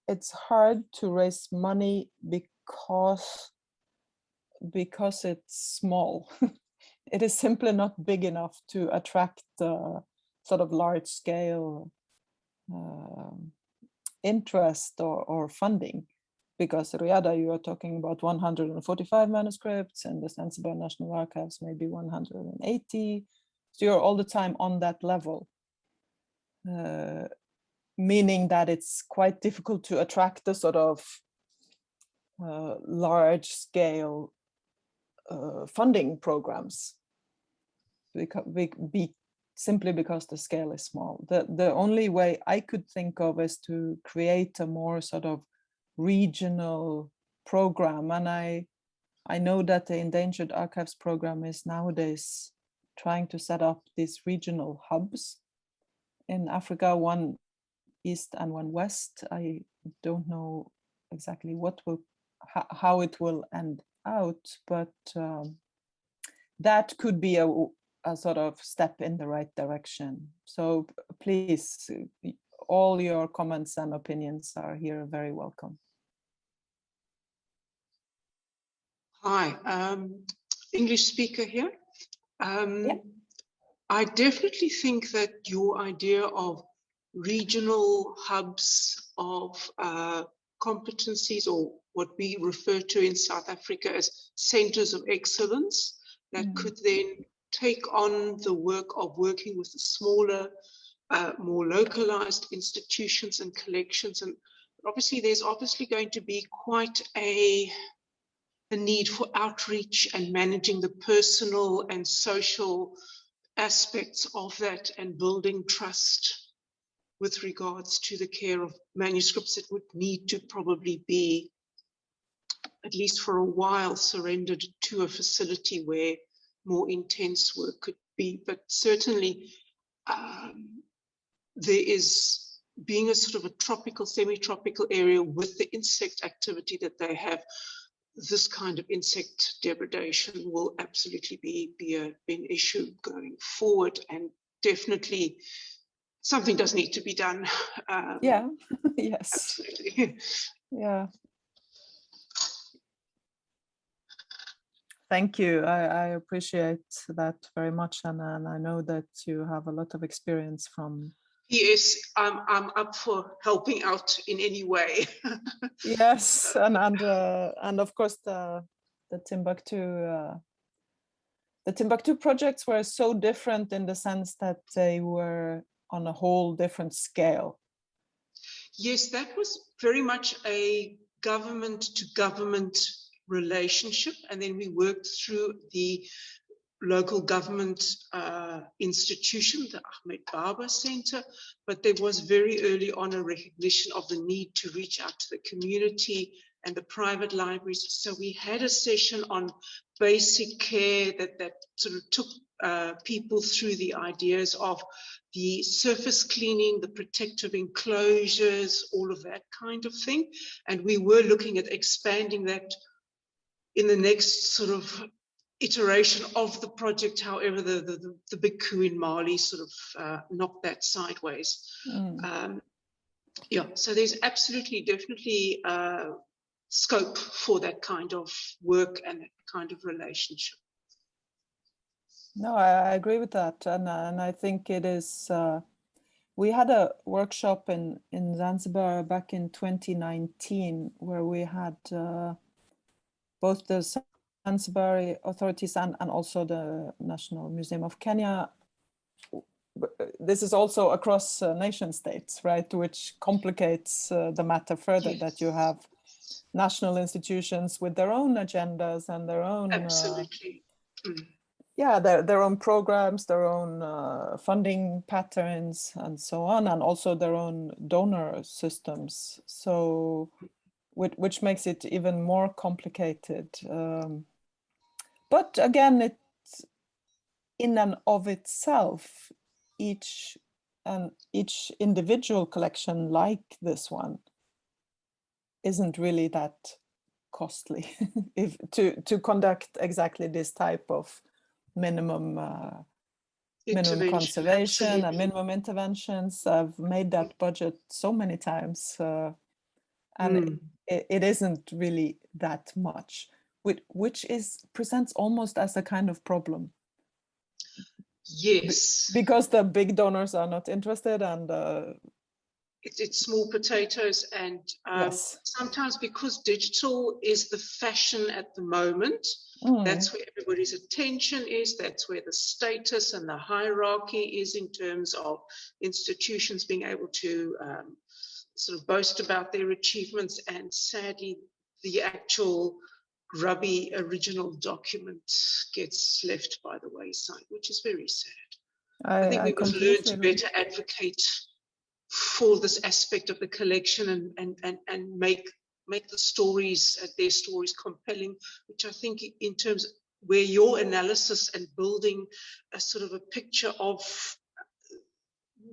it's hard to raise money because it's small. It is simply not big enough to attract sort of large-scale interest or funding. Because Riyadh, you are talking about 145 manuscripts, and the Zanzibar National Archives maybe 180. So you're all the time on that level, meaning that it's quite difficult to attract the sort of large-scale funding programs, simply because the scale is small. The only way I could think of is to create a more sort of regional program, and I know that the Endangered Archives program is nowadays trying to set up these regional hubs in Africa, one east and one west. I don't know exactly how it will end out, but that could be a sort of step in the right direction. So please, all your comments and opinions are here very welcome. Hi, English speaker here. Yeah. I definitely think that your idea of regional hubs of competencies, or what we refer to in South Africa as centers of excellence, that could then take on the work of working with the smaller, more localized institutions and collections. And obviously, there's going to be quite a need for outreach and managing the personal and social aspects of that, and building trust with regards to the care of manuscripts that would need to probably be, at least for a while, surrendered to a facility where more intense work could be. But certainly there is, being a sort of a tropical, semi-tropical area with the insect activity that they have, this kind of insect depredation will absolutely be an issue going forward, and definitely something does need to be done. Yeah, yes. Absolutely. Yeah. Thank you. I appreciate that very much, and I know that you have a lot of experience from. Yes, I'm up for helping out in any way. Yes, and of course the Timbuktu projects were so different in the sense that they were on a whole different scale. Yes, that was very much a government to government relationship, and then we worked through the local government institution, the Ahmed Baba Center, but there was very early on a recognition of the need to reach out to the community and the private libraries. So we had a session on basic care that sort of took people through the ideas of the surface cleaning, the protective enclosures, all of that kind of thing. And we were looking at expanding that in the next sort of iteration of the project. However, the big coup in Mali sort of knocked that sideways. Yeah, so there's absolutely, definitely scope for that kind of work and that kind of relationship. No, I agree with that, and I think it is. We had a workshop in Zanzibar back in 2019 where we had both the Zanzibari authorities and also the National Museum of Kenya. This is also across nation states, right? Which complicates the matter further, Yes. that you have national institutions with their own agendas and their own Absolutely. Yeah, their own programs, their own funding patterns, and so on, and also their own donor systems. So, which makes it even more complicated. But again, it's in and of itself, each individual collection like this one isn't really that costly if to conduct exactly this type of minimum conservation Absolutely. and minimum interventions. I've made that budget so many times, and it isn't really that much, which presents almost as a kind of problem. Yes. Because the big donors are not interested, and it's small potatoes, and yes. sometimes because digital is the fashion at the moment, that's where everybody's attention is, that's where the status and the hierarchy is in terms of institutions being able to sort of boast about their achievements, and sadly the actual grubby original document gets left by the wayside, which is very sad. I think we must learn to better advocate for this aspect of the collection and make the stories, their stories, compelling, which I think in terms of where your analysis and building a sort of a picture of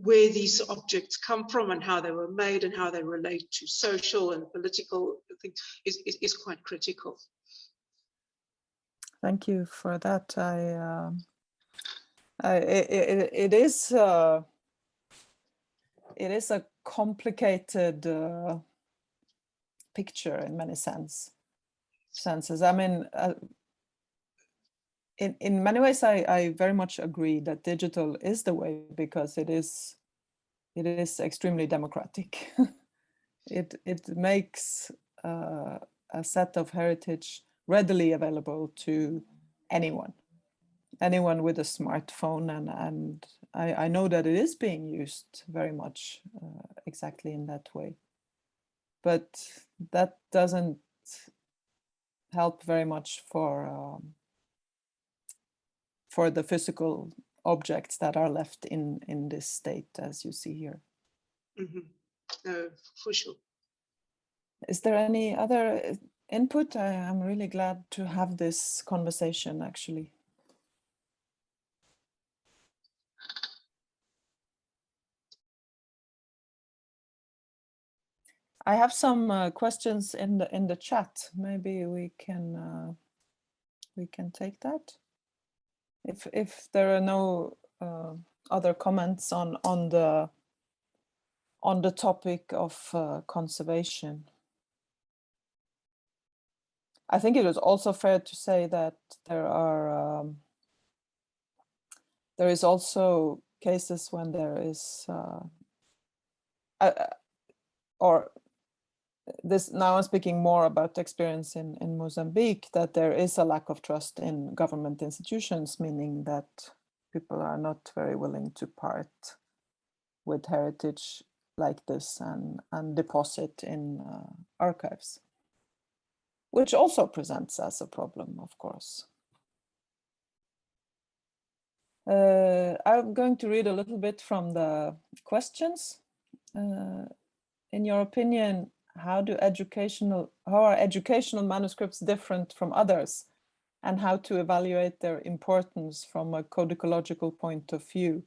where these objects come from and how they were made and how they relate to social and political things is quite critical. Thank you for that. It is a complicated picture in many senses. I mean, in many ways, I very much agree that digital is the way, because it is extremely democratic. It makes a set of heritage readily available to anyone with a smartphone, and I know that it is being used very much exactly in that way. But that doesn't help very much for the physical objects that are left in this state, as you see here. No, for sure. Is there any other input? I'm really glad to have this conversation, actually. I have some questions in the chat. Maybe we can take that. If there are no other comments on the topic of conservation. I think it is also fair to say that there is also cases when there is or this, now I'm speaking more about experience in Mozambique, that there is a lack of trust in government institutions, meaning that people are not very willing to part with heritage like this and deposit in archives, which also presents as a problem, of course. I'm going to read a little bit from the questions. In your opinion, how are educational manuscripts different from others, and how to evaluate their importance from a codicological point of view?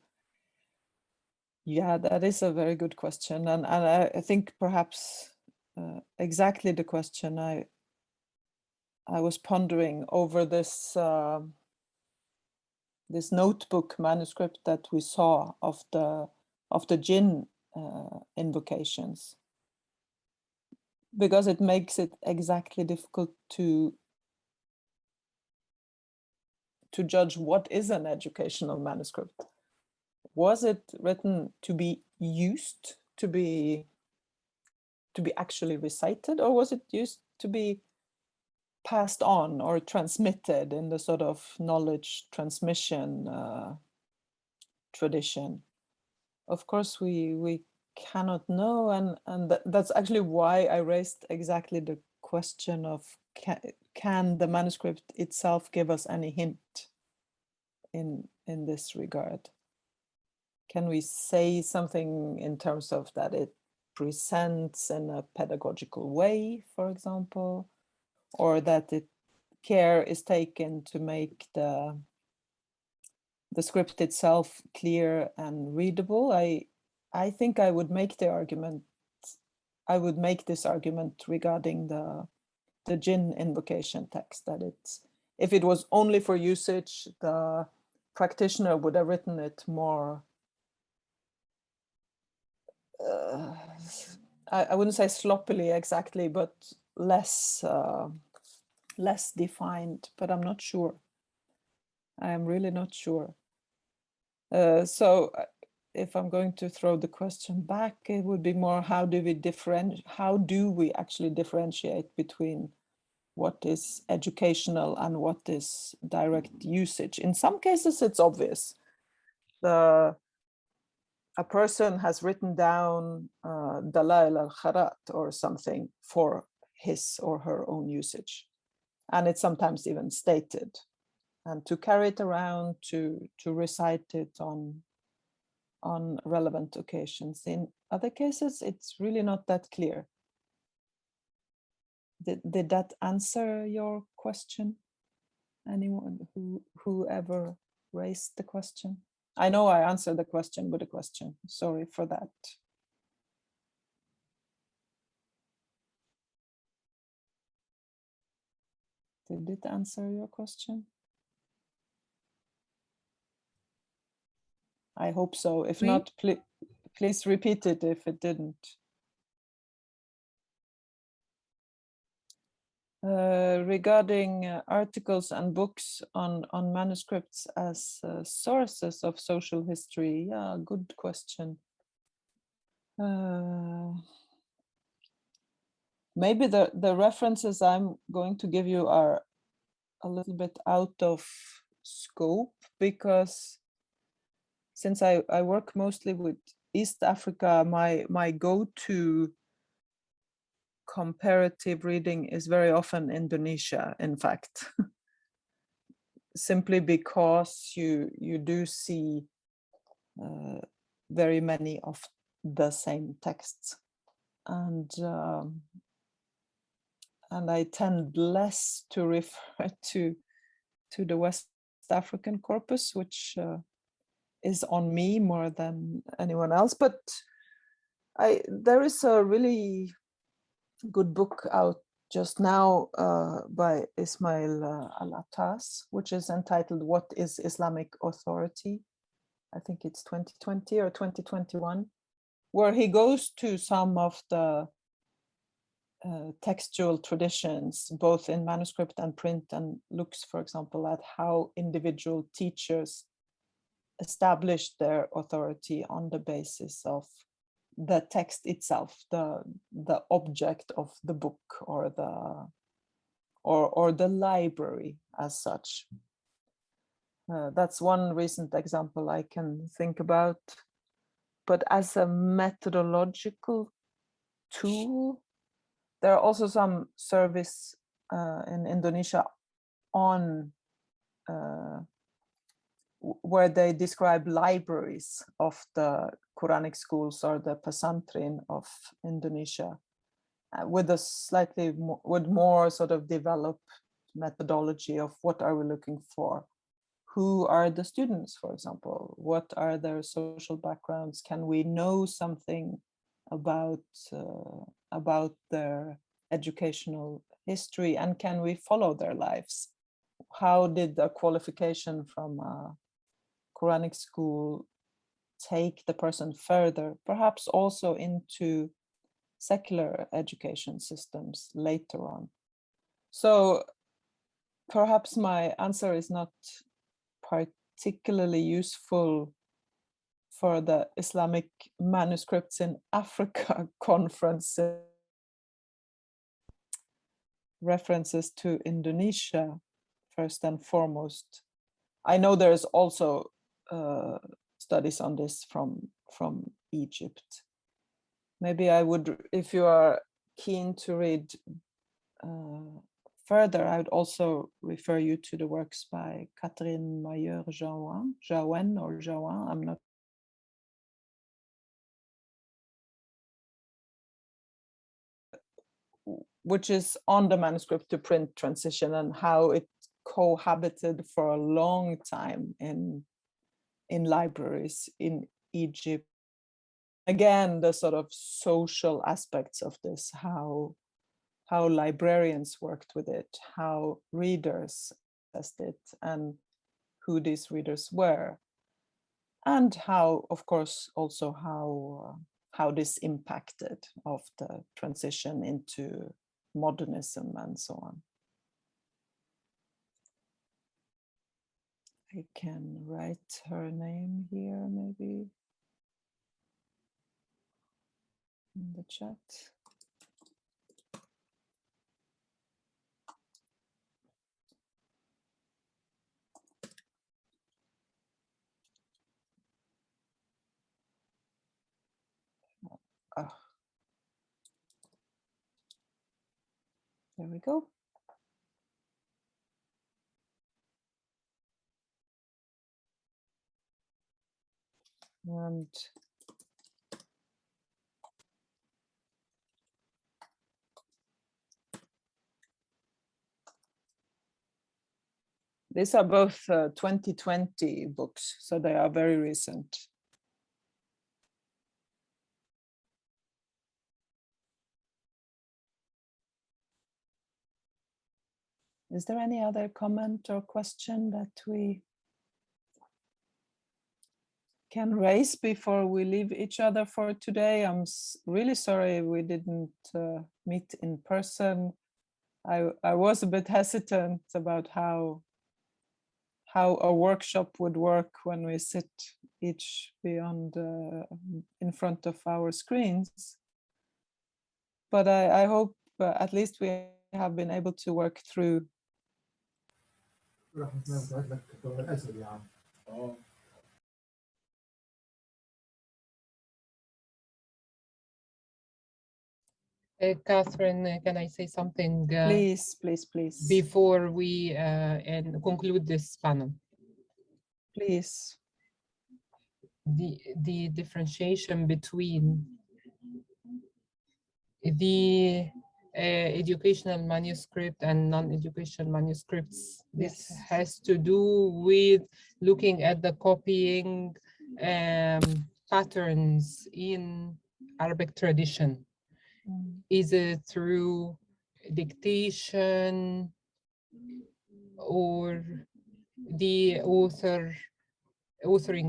Yeah, that is a very good question, and I think perhaps exactly the question I was pondering over this this notebook manuscript that we saw of the jinn invocations, because it makes it exactly difficult to judge what is an educational manuscript. Was it written to be used, to be actually recited, or was it used to be passed on or transmitted in the sort of knowledge transmission tradition? Of course, we cannot know, and that's actually why I raised exactly the question of can the manuscript itself give us any hint in this regard? Can we say something in terms of that it presents in a pedagogical way, for example, or that care is taken to make the script itself clear and readable? I think I would make the argument. I would make this argument regarding the jinn invocation text, that if it was only for usage, the practitioner would have written it more. I wouldn't say sloppily exactly, but less defined. But I'm not sure. I am really not sure. So if I'm going to throw the question back, it would be more, how do we actually differentiate between what is educational and what is direct usage? In some cases, it's obvious. A person has written down Dalail al-Kharat or something for his or her own usage, and it's sometimes even stated, and to carry it around, to recite it on relevant occasions. In other cases, it's really not that clear. Did that answer your question? Anyone whoever raised the question? I know I answered the question with a question. Sorry for that. Did it answer your question? I hope so. If not, please repeat it if it didn't. Regarding articles and books on manuscripts as sources of social history, yeah, good question. Maybe the references I'm going to give you are a little bit out of scope, because since I work mostly with East Africa, my go-to comparative reading is very often Indonesia, in fact. Simply because you do see very many of the same texts, and I tend less to refer to the West African corpus, which is on me more than anyone else. But there is a really good book out just now by Ismail Al-Attas, which is entitled "What is Islamic Authority?" I think it's 2020 or 2021, where he goes to some of the textual traditions, both in manuscript and print, and looks, for example, at how individual teachers established their authority on the basis of the text itself, the object of the book, or the library as such. That's one recent example I can think about. But as a methodological tool, there are also some service in Indonesia on where they describe libraries of the Quranic schools or the pesantren of Indonesia, with a slightly more sort of developed methodology of what are we looking for. Who are the students, for example? What are their social backgrounds? Can we know something about their educational history, and can we follow their lives? How did the qualification from a Quranic school take the person further, perhaps also into secular education systems later on? So perhaps my answer is not particularly useful for the Islamic Manuscripts in Africa conference. References to Indonesia, first and foremost. I know there's also studies on this from Egypt. Maybe I would, if you are keen to read further, I would also refer you to the works by Catherine Jaouen, I'm not. Which is on the manuscript to print transition and how it cohabited for a long time in libraries in Egypt. Again, the sort of social aspects of this, how librarians worked with it, how readers assessed it, and who these readers were, and how, of course, also how this impacted of the transition into modernism and so on. I can write her name here, maybe in the chat. There we go. And these are both 2020 books, so they are very recent. Is there any other comment or question that we can raise before we leave each other for today? I'm really sorry we didn't meet in person. I was a bit hesitant about how a workshop would work when we sit each beyond in front of our screens. But I hope at least we have been able to work through. Catherine, can I say something? Please. Before we conclude this panel. Please. The differentiation between the educational manuscript and non-educational manuscripts. This has to do with looking at the copying patterns in Arabic tradition. Is it through dictation or the authoring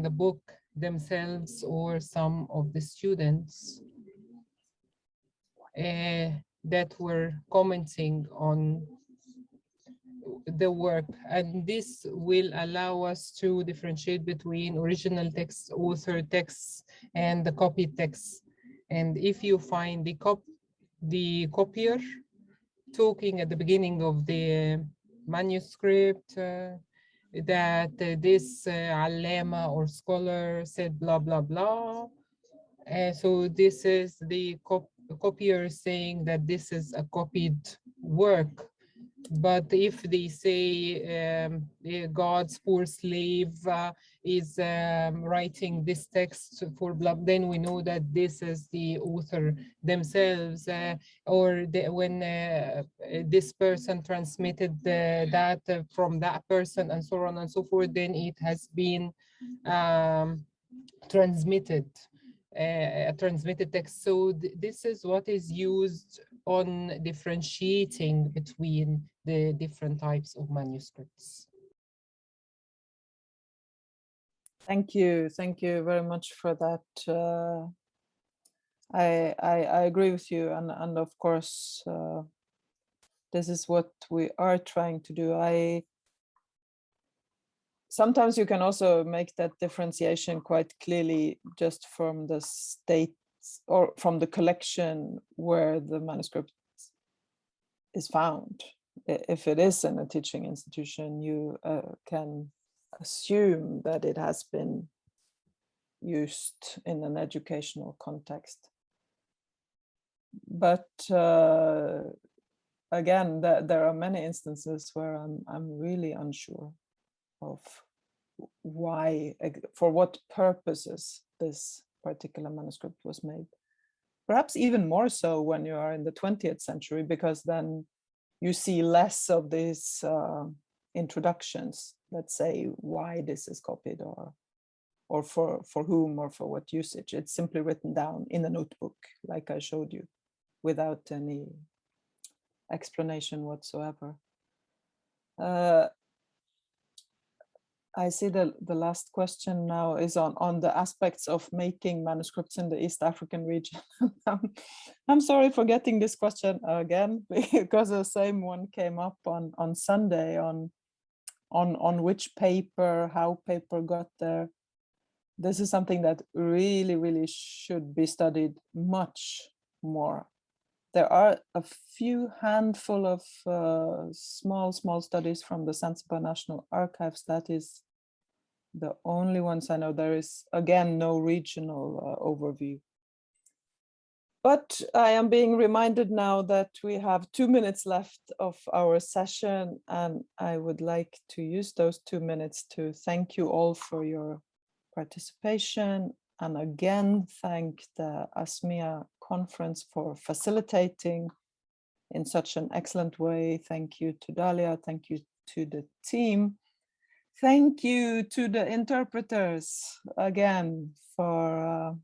the book themselves or some of the students that were commenting on the work? And this will allow us to differentiate between original text, author texts, and the copied texts. And if you find the copier talking at the beginning of the manuscript that this allama or scholar said blah blah blah, so this is the copier saying that this is a copied work. But if they say God's poor slave is writing this text for blah, then we know that this is the author themselves, or when this person transmitted that from that person and so on and so forth, then it has been transmitted, a transmitted text. So this is what is used on differentiating between the different types of manuscripts. Thank you very much for that. I agree with you, and of course this is what we are trying to do. Sometimes you can also make that differentiation quite clearly just from the states or from the collection where the manuscript is found. If it is in a teaching institution, you can assume that it has been used in an educational context. But again, there are many instances where I'm really unsure of why, for what purposes this particular manuscript was made. Perhaps even more so when you are in the 20th century, because then you see less of these introductions that say why this is copied or for whom or for what usage. It's simply written down in a notebook, like I showed you, without any explanation whatsoever. I see the last question now is on the aspects of making manuscripts in the East African region. I'm sorry for getting this question again, because the same one came up on Sunday on which paper, how paper got there. This is something that really should be studied much more. There are a few handful of small studies from the Zanzibar National Archives. That is the only ones I know. There is, again, no regional overview. But I am being reminded now that we have 2 minutes left of our session, and I would like to use those 2 minutes to thank you all for your participation, and again thank the ASMIA conference for facilitating in such an excellent way. Thank you to Dalia, thank you to the team. Thank you to the interpreters again for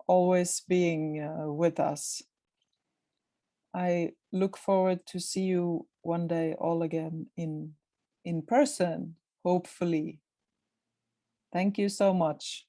always being with us. I look forward to see you one day all again in person, hopefully. Thank you so much.